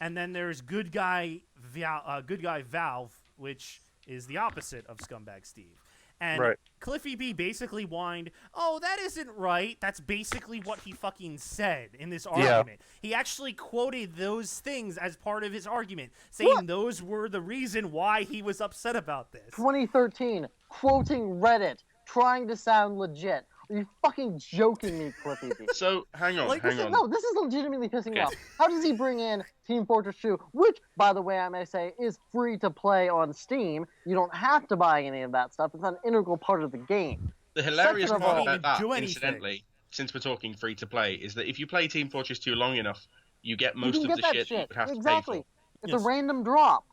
And then there's good guy Valve, which is the opposite of scumbag Steve. And Right. Cliffy B basically whined, "Oh, that isn't right." That's basically what he fucking said in this argument. He actually quoted those things as part of his argument, saying those were the reason why he was upset about this. 2013, quoting Reddit, trying to sound legit. Are you fucking joking me, Cliffy B? So hang on, Like, hang on. No, this is legitimately pissing me off. How does he bring in Team Fortress 2, which, by the way, I may say, is free to play on Steam? You don't have to buy any of that stuff. It's an integral part of the game. The hilarious Second of part all- about that, do anything. incidentally, since we're talking free to play, is that if you play Team Fortress 2 long enough, you get You most can of get the that shit that you would have exactly. to pay It's Yes. a random drop.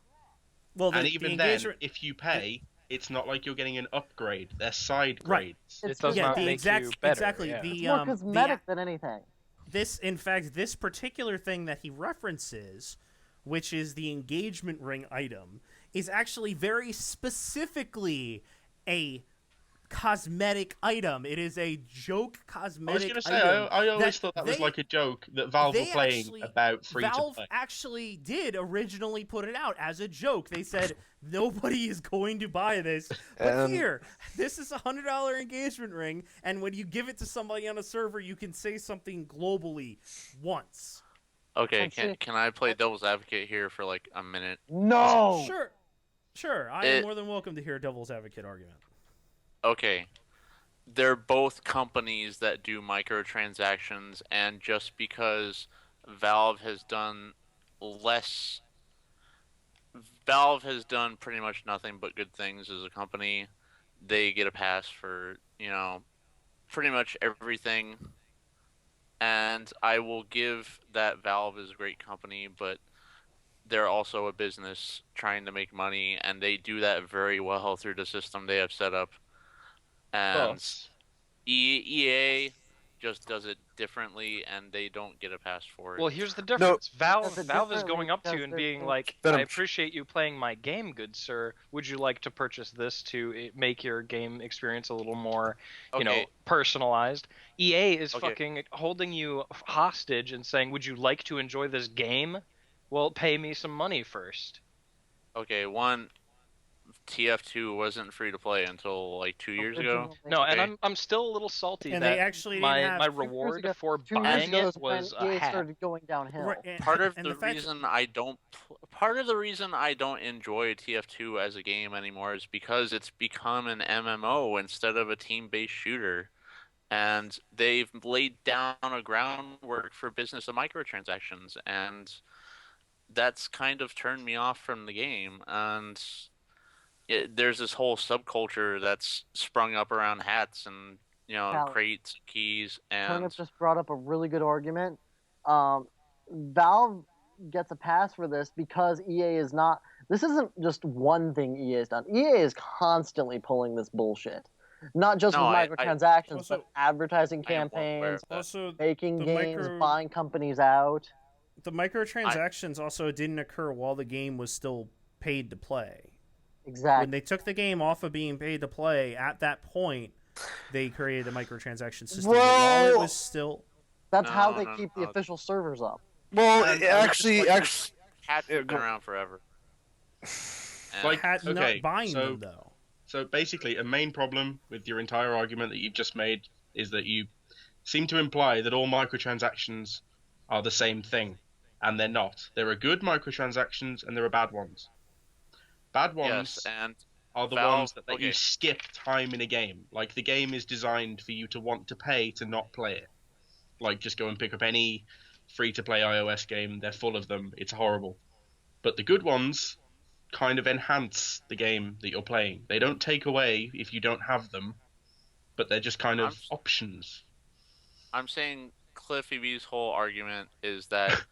Well, for. And the even then, engagement, if you pay, it's not like you're getting an upgrade. They're side Right. grades. It It's does yeah, not the make exact you better. exactly yeah. the It's more cosmetic than anything. in fact, this particular thing that he references, which is the engagement ring item, is actually very specifically a cosmetic item. It is a joke I was cosmetic going to say, item. I always thought that was they- like a joke that Valve were they playing actually- about free to Valve play. actually did originally put it out as a joke. They said nobody is going to buy this, but And- here, this is a $100 engagement ring, and when you give it to somebody on a server, you can say something globally once. Okay, Let's see. can I play devil's advocate here for like a minute? No! Sure. I am more than welcome to hear a devil's advocate argument. Okay, they're both companies that do microtransactions, and just because Valve has done less, Valve has done pretty much nothing but good things as a company. They get a pass for, pretty much everything. And I will give that Valve is a great company, but they're also a business trying to make money, and they do that very well through the system they have set up. And But EA just does it differently, and they don't get a pass for it. Well, here's the difference. Valve Because is differently going up to because you and they're being doing- like, Venom. "I appreciate you playing my game, good sir. Would you like to purchase this to make your game experience a little more, Okay. personalized?" EA is Okay. fucking holding you hostage and saying, "Would you like to enjoy this game? Well, pay me some money first." Okay, one, TF2 wasn't free to play until like 2 years ago. Originally- No, and Okay. I'm still a little salty And that they actually my didn't have- my 2 years reward ago- for 2 years buying ago it is when was a EA hat. started going downhill. Right, and- Part of and the fact- reason I don't enjoy TF2 as a game anymore is because it's become an MMO instead of a team-based shooter, and they've laid down a groundwork for business of microtransactions, and that's kind of turned me off from the game. And there's this whole subculture that's sprung up around hats and Cal- crates, keys, Turnip and just brought up a really good argument. Valve gets a pass for this because EA is not. This isn't just one thing EA has done. EA is constantly pulling this bullshit. Not just No, with I- microtransactions, Also- but advertising I am well aware campaigns, of that. Also, making the games, micro- buying companies out. the microtransactions also didn't occur while the game was still paid to play. When Exactly. they took the game off of being paid to play, at that point, they created a microtransaction system. Well- While it was still... That's how No, they no, keep the no. official servers up. Well, And I would just like to- actually, hats Yeah, have been go- around forever. And- Like, Had okay, not buying so- them, though. So basically, a main problem with your entire argument that you've just made is that you seem to imply that all microtransactions are the same thing, and they're not. There are good microtransactions and there are bad ones. Bad ones yes, and are the Valve- ones that let you okay. skip time in a game. Like, the game is designed for you to want to pay to not play it. Like, just go and pick up any free-to-play iOS game. They're full of them. It's horrible. But the good ones kind of enhance the game that you're playing. They don't take away if you don't have them, but they're just kind of I'm- options. I'm saying Cliffy B's whole argument is that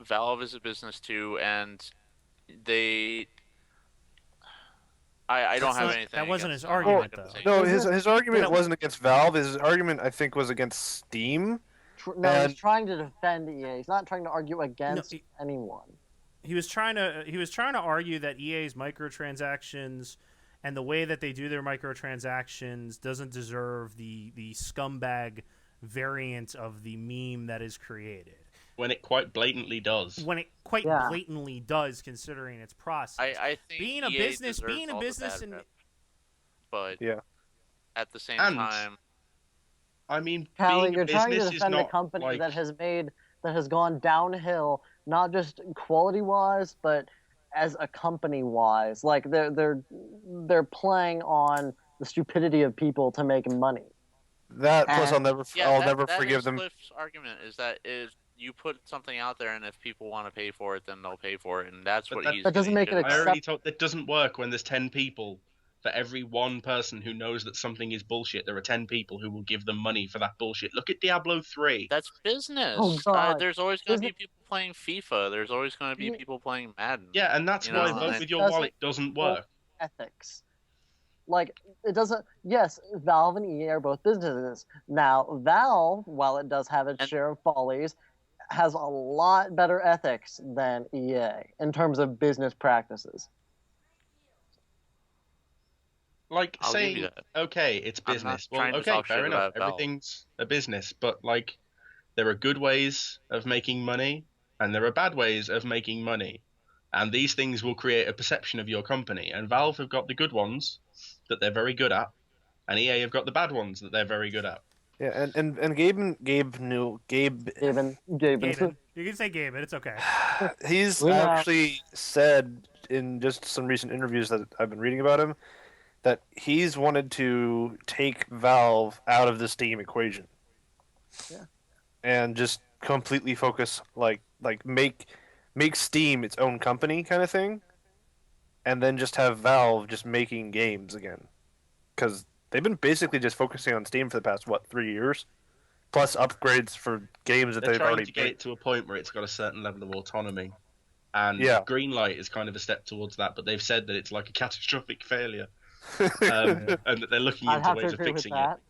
Valve is a business too, and they. I don't have anything. That wasn't against his them. I'm argument, not gonna though. say No, Is his argument No. wasn't against Valve. His argument, I think, was against Steam. No, And- he's trying to defend EA. He's not trying to argue against anyone. He was trying to argue that EA's microtransactions and the way that they do their microtransactions doesn't deserve the scumbag variant of the meme that is created. When it quite blatantly does. When it quite Yeah. blatantly does, considering its process. I think being a EA business, deserves being a all the business, bad and rep, but Yeah. at the same And- time, I mean, Callie, being a you're trying to business is defend a not company like... that has gone downhill, not just quality wise, but as a company wise. Like they're playing on the stupidity of people to make money. That plus, And- I'll never that forgive is them. Cliff's argument is that if you put something out there, and if people want to pay for it, then they'll pay for it, and that's But what that- he's. That doesn't getting make it shit I about. already told that doesn't work when there's 10 people. For every one person who knows that something is bullshit, there are 10 people who will give them money for that bullshit. Look at Diablo 3. That's business. Oh, God. There's always going to be Isn't- people playing FIFA. There's always going to be Yeah. people playing Madden. Yeah, and that's You why know, vote and- with your Doesn't- wallet doesn't work. Ethics. Like it doesn't. Yes, Valve and EA are both businesses. Now, Valve, while it does have its And- share of follies, has a lot better ethics than EA in terms of business practices. Like I'll give you saying, that. okay, it's I'm not business. trying Well, to okay, talk fair shit enough. about Valve. Everything's a business, but like, there are good ways of making money, and there are bad ways of making money, and these things will create a perception of your company. And Valve have got the good ones that they're very good at, and EA have got the bad ones that they're very good at. Yeah, and Gabe, Gaben. Gaben. You can say Gaben. It's okay. he's We know. actually said in just some recent interviews that I've been reading about him that he's wanted to take Valve out of the Steam equation. Yeah. And just completely focus like make Steam its own company kind of thing, and then just have Valve just making games again, because they've been basically just focusing on Steam for the past 3 years, plus upgrades for games that They're they've trying already to get made. it to a point where it's got a certain level of autonomy. And Yeah. Greenlight is kind of a step towards that, but they've said that it's like a catastrophic failure. And that they're looking I'd into have to ways of agree with fixing it. that.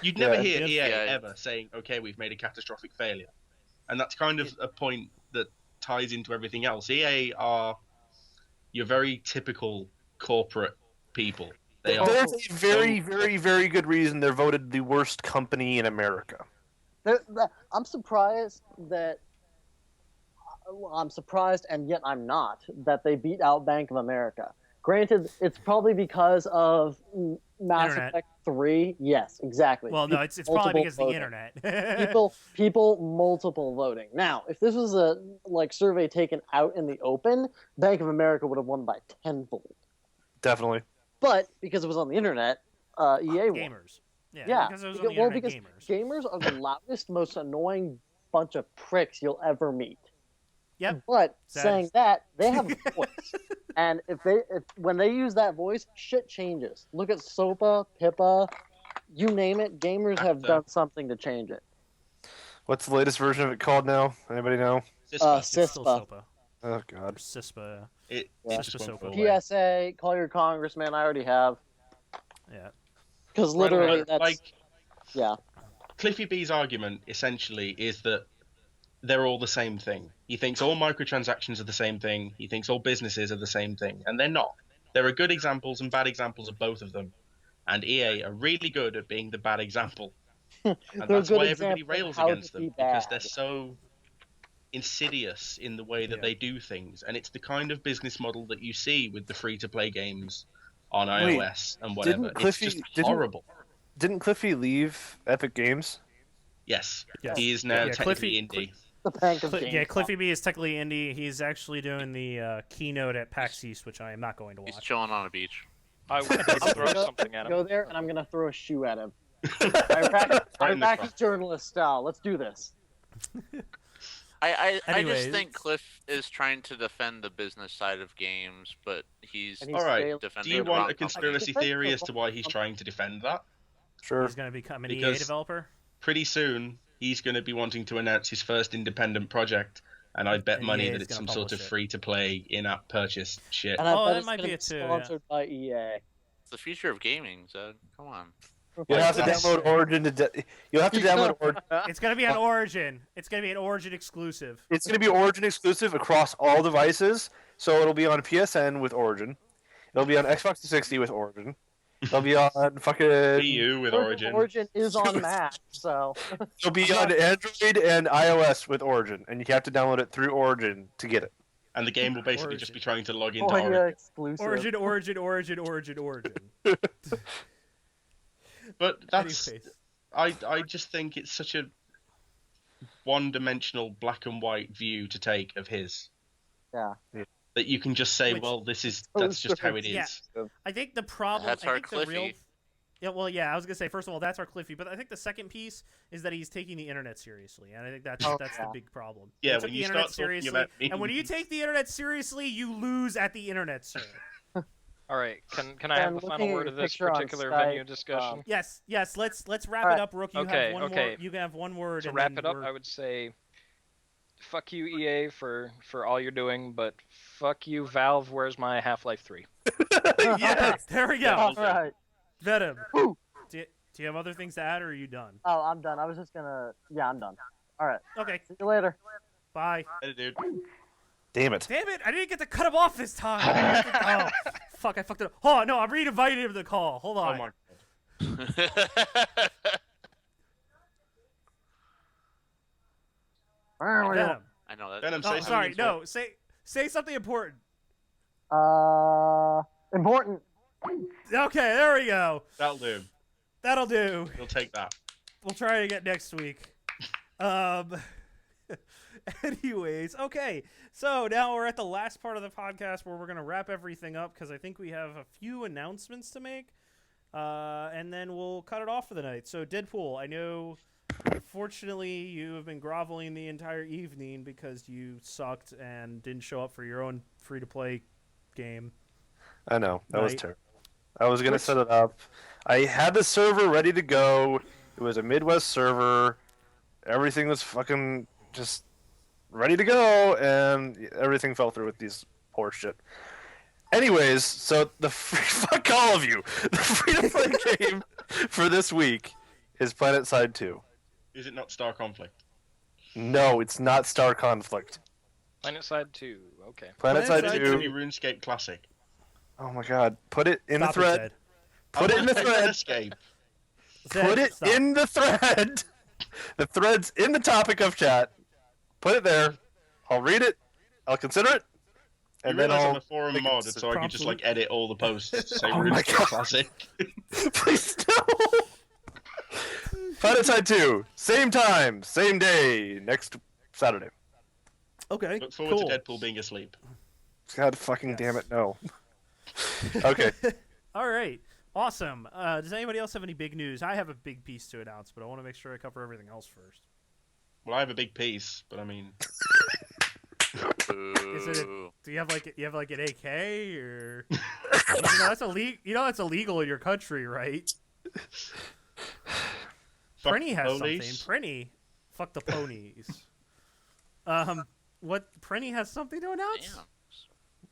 You'd never Yeah. hear EA Yeah. ever saying, okay, we've made a catastrophic failure. And that's kind of a point that ties into everything else. EA are your very typical corporate people. They are. There's a very, very, very good reason they're voted the worst company in America. I'm surprised that. I'm surprised, and yet I'm not, that they beat out Bank of America. Granted, it's probably because of Mass Internet. Effect 3. Yes, exactly. Well, no, it's probably Multiple because of the voting. internet. people multiple voting. Now, if this was a survey taken out in the open, Bank of America would have won by tenfold. Definitely. But because it was on the internet, EA won. Gamers. Yeah, Yeah, because it was on the well, internet, because gamers. gamers are the loudest, most annoying bunch of pricks you'll ever meet. Yep. But Sad. saying that, they have a voice, and when they use that voice, shit changes. Look at SOPA, Pippa, you name it. Gamers have done something to change it. What's the latest version of it called now? Anybody know? Cisco. It's still CISPA. SOPA. Oh Or God. CISPA. It Yeah. just won't go Cisco. away. PSA, call your congressman. I already have, Yeah. because literally Right, that's like yeah. Cliffy B's argument essentially is that they're all the same thing. He thinks all microtransactions are the same thing. He thinks all businesses are the same thing, and they're not. There are good examples and bad examples of both of them, and EA are really good at being the bad example. And They're a that's good why everybody example of rails how to against them, be because bad. they're so insidious in the way that Yeah. they do things, and it's the kind of business model that you see with the free-to-play games on Wait, iOS and whatever. didn't Cliffy- It's just didn't- horrible. Didn't Cliffy leave Epic Games? Yes, Yes. he is now Yeah, technically Cliffy- indie. The bank of games. Yeah, Cliffy B is technically indie. He's actually doing the keynote at PAX East, which I am not going to He's watch. chilling on a beach. I would throw something at him. Go there, and I'm gonna throw a shoe at him. Iraqi journalist style. Let's do this. I just Anyways. think Cliff is trying to defend the business side of games, but he's And he's All right. failing. Do defending you the want wrong a company. conspiracy theory as to why he's trying to defend that? Sure. He's going to become an EA Because- developer. Pretty soon, he's going to be wanting to announce his first independent project, And I bet And money EA that is it's gonna some sort publish of it. free-to-play in-app purchase shit. And I Oh, bet that it's might gonna be be it too, yeah. sponsored by EA. It's the future of gaming, Zed. Come on. You'll have to That's- download Origin you'll have to download Origin. It's gonna be on Origin. It's gonna be an Origin exclusive. It's going to be Origin exclusive across all devices. So it'll be on PSN with Origin. It'll be on Xbox 360 with Origin. It'll be on fucking. Wii U with Origin. Origin is on Mac, so. It'll be on Android and iOS with Origin, and you have to download it through Origin to get it. And the game will basically Origin. just be trying to log into Oh, yeah, Origin. exclusive. Origin. But that's... Anyways. I just think it's such a one-dimensional black and white view to take of his. Yeah. That you can just say, Which- well, that's just how it is. Yeah. I think the problem. That's I our think the real. Cliffy. Yeah, well, yeah. I was gonna say first of all that's our Cliffy, but I think the second piece is that he's taking the internet seriously, and I think that's the big problem. Yeah, He took when the you internet start talking seriously, about and when you memes. take the internet seriously, you lose at the internet, sir. All right, can I have Ben, the final looking word at of your this picture on particular Skype, venue discussion? Yes. Let's wrap Alright. it up, Rook. You Okay, have one okay. more. You can have one word. To and wrap then it up, we're- I would say, fuck you EA for all you're doing, but fuck you Valve. Where's my Half-Life 3? Yeah, there we go. All right. Venom. Ooh. Do you have other things to add, or are you done? Oh, I'm done. I was just gonna. Yeah, I'm done. All right. Okay. See you later. Bye. Hey, dude. Damn it. Damn it! I didn't get to cut him off this time. Oh, fuck! I fucked it up. Oh no! I'm re-inviting him to the call. Hold Oh on. my Venom. I know that. Venom, say Oh, something sorry. important. No. Say something important. Important. Okay, there we go. That'll do. That'll do. We'll take that. We'll try it again next week. Anyways, okay. So now we're at the last part of the podcast where we're gonna wrap everything up because I think we have a few announcements to make, and then we'll cut it off for the night. So Deadpool, I know. Unfortunately, you have been groveling the entire evening because you sucked and didn't show up for your own free-to-play game. I know. That was Right. terrible. I was going to set it up. I had the server ready to go. It was a Midwest server. Everything was fucking just ready to go, and everything fell through with these poor shit. Anyways, so fuck all of you. The free-to-play game for this week is Planet Side 2. Is it not Star Conflict? No, it's not Star Conflict. Planet Side 2. Okay. Planet Side Side Is it 2. the new RuneScape Classic? Oh my god. Put it in Stop the thread. Zed. Put it in the thread. Escape. Zed, Put it stop. in the thread. The thread's in the topic of chat. Put it there. I'll read it. I'll consider it. You And then realize I'm I'll a forum make a mod, so I can just promptly- like edit all the posts to say Oh my RuneScape God. Classic. please no. Planet Side 2. Same time, same day, next Saturday. Okay. Look forward cool. to Deadpool being asleep. God fucking damn it, no. Okay. All right. Awesome. Does anybody else have any big news? I have a big piece to announce, but I want to make sure I cover everything else first. Well, I have a big piece, but I mean, Is it? Ooh. Do you have like an AK or? That's illegal in your country, right? fuck Prenny has police. something. Prenny, fuck the ponies. What? Prenny has something to announce. Damn.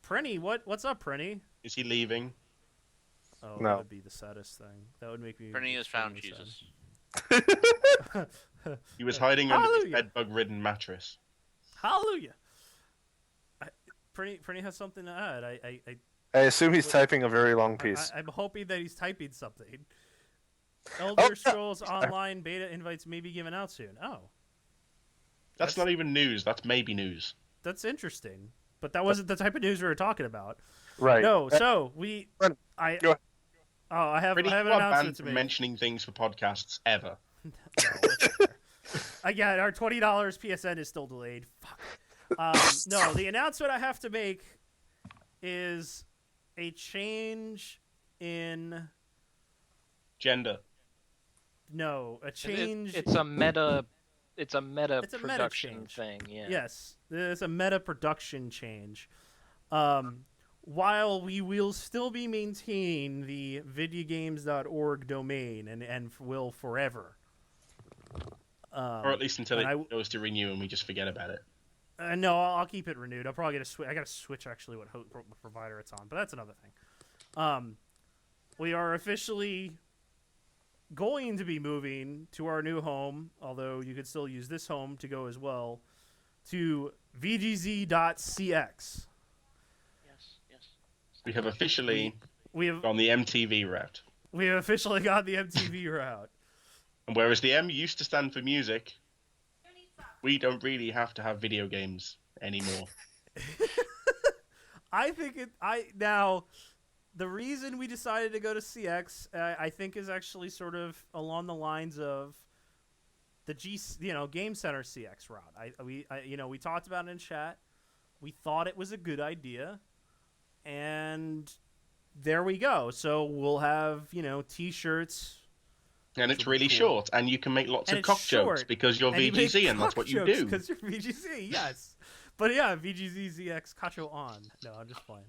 Prenny, what's up, Prenny? Is he leaving? Oh, No. that would be the saddest thing. That would make me. Bernie has found extremely Jesus. sad. He was hiding under his Hallelujah. bedbug-ridden mattress. Hallelujah. Prenny has something to add. I assume he's typing a very long piece. I'm hoping that he's typing something. Oh, Elder yeah. Scrolls Online beta invites may be given out soon. Oh, That's not even news. That's maybe news. that's interesting. But that wasn't the type of news we were talking about. Right. No, so we. Brennan, I. go ahead. Oh, I have Pretty an you are announcement banned to from make. mentioning things for podcasts ever. No, that's fair. Yeah, our $20 PSN is still delayed. Fuck. No, the announcement I have to make is a change in. Gender. No, a change. It's a meta. It's a meta It's a meta production change. thing. Yeah. Yes, there's a meta production change. While we will still be maintaining the videogames.org domain and will forever. Or at least until and it goes to renew and we just forget about it. No, I'll keep it renewed. I'll probably get a switch. I got to switch actually what provider it's on, but that's another thing. We are officially going to be moving to our new home, although you could still use this home to go as well, to VGZ.cx. Yes. We have officially We have gone the MTV route. We have officially got the MTV route. And whereas the M used to stand for music, we don't really have to have video games anymore. Now, the reason we decided to go to CX, I think, is actually sort of along the lines of the Game Center CX route. We talked about it in chat. We thought it was a good idea, and there we go. So we'll have T-shirts. And it's really short, and you can make lots of cock jokes because you're VGZ, and that's what you do. Because you're VGZ, yes. But yeah, VGZZX Cacho on. No, I'm just playing.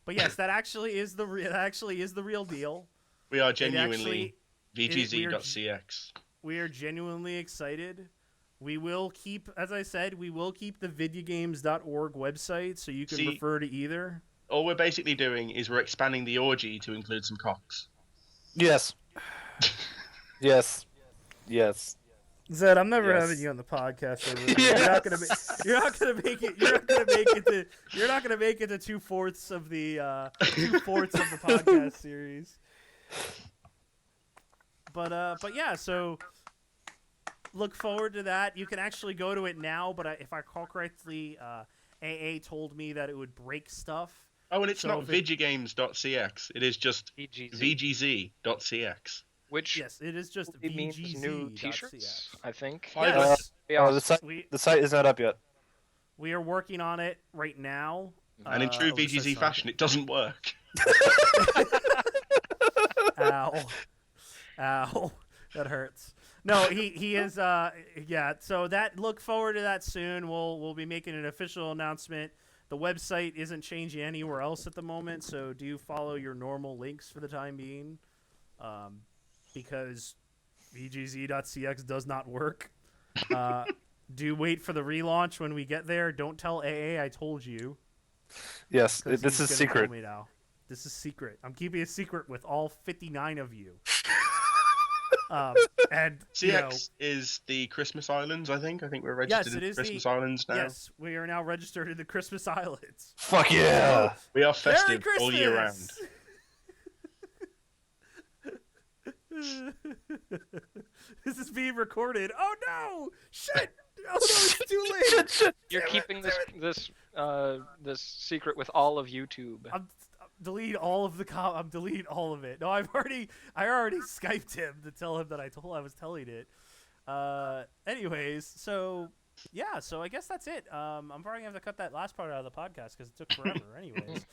But yes, that actually is the real deal. We are genuinely VGZ.cx. We are genuinely excited. We will keep, as I said, the videogames.org website, so you can refer to either. All we're basically doing is we're expanding the orgy to include some cocks. Yes. Yes. Zed, I'm never having you on the podcast. Yes. You're not gonna make it. You're not gonna make it to 2/4 of the 2/4 of the podcast series. But yeah, so look forward to that. You can actually go to it now, but if I recall correctly, AA told me that it would break stuff. Oh, and it's not VGgames.cx. It is just VGZ.cx. Which yes, it is just means VGZ. new T-shirts, I think. Yes. The site is not up yet. We are working on it right now. And in true VGZ fashion, it doesn't work. Ow, that hurts. No, he is. Yeah. So look forward to that soon. We'll be making an official announcement. The website isn't changing anywhere else at the moment, so do follow your normal links for the time being. Because VGZ.cx does not work. Do wait for the relaunch when we get there. Don't tell AA I told you. Yes, this is secret. This is secret. I'm keeping it secret with all 59 of you. And CX is the Christmas Islands, I think. I think we're registered in Christmas Islands now. Yes, we are now registered in the Christmas Islands. Fuck yeah! We are festive all year round. This is being recorded. Oh no! Shit! Oh no, it's too late. Shit. You're keeping this secret with all of YouTube. I'm deleting all of I'm deleting all of it. No, I already Skyped him to tell him that I was telling it. Anyways, so yeah, so I guess that's it. I'm probably gonna have to cut that last part out of the podcast because it took forever. Anyways,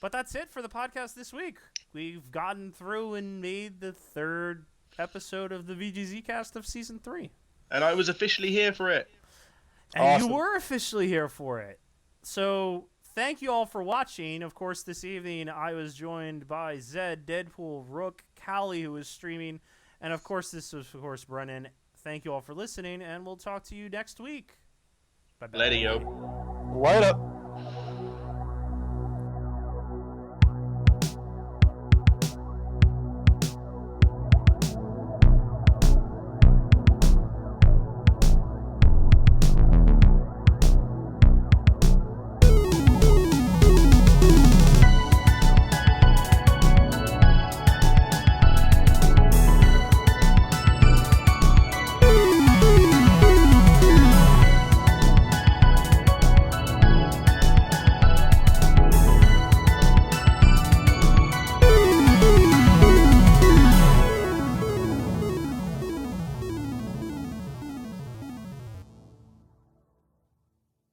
but that's it for the podcast this week. We've gotten through and made the 3rd episode of the VGZcast of Season 3. And I was officially here for it. And awesome. You were officially here for it. So thank you all for watching. Of course, this evening I was joined by Zed, Deadpool, Rook, Callie, who was streaming. And of course, this was, of course, Brennan. Thank you all for listening, and we'll talk to you next week. Bye-bye. Let it go. Light up.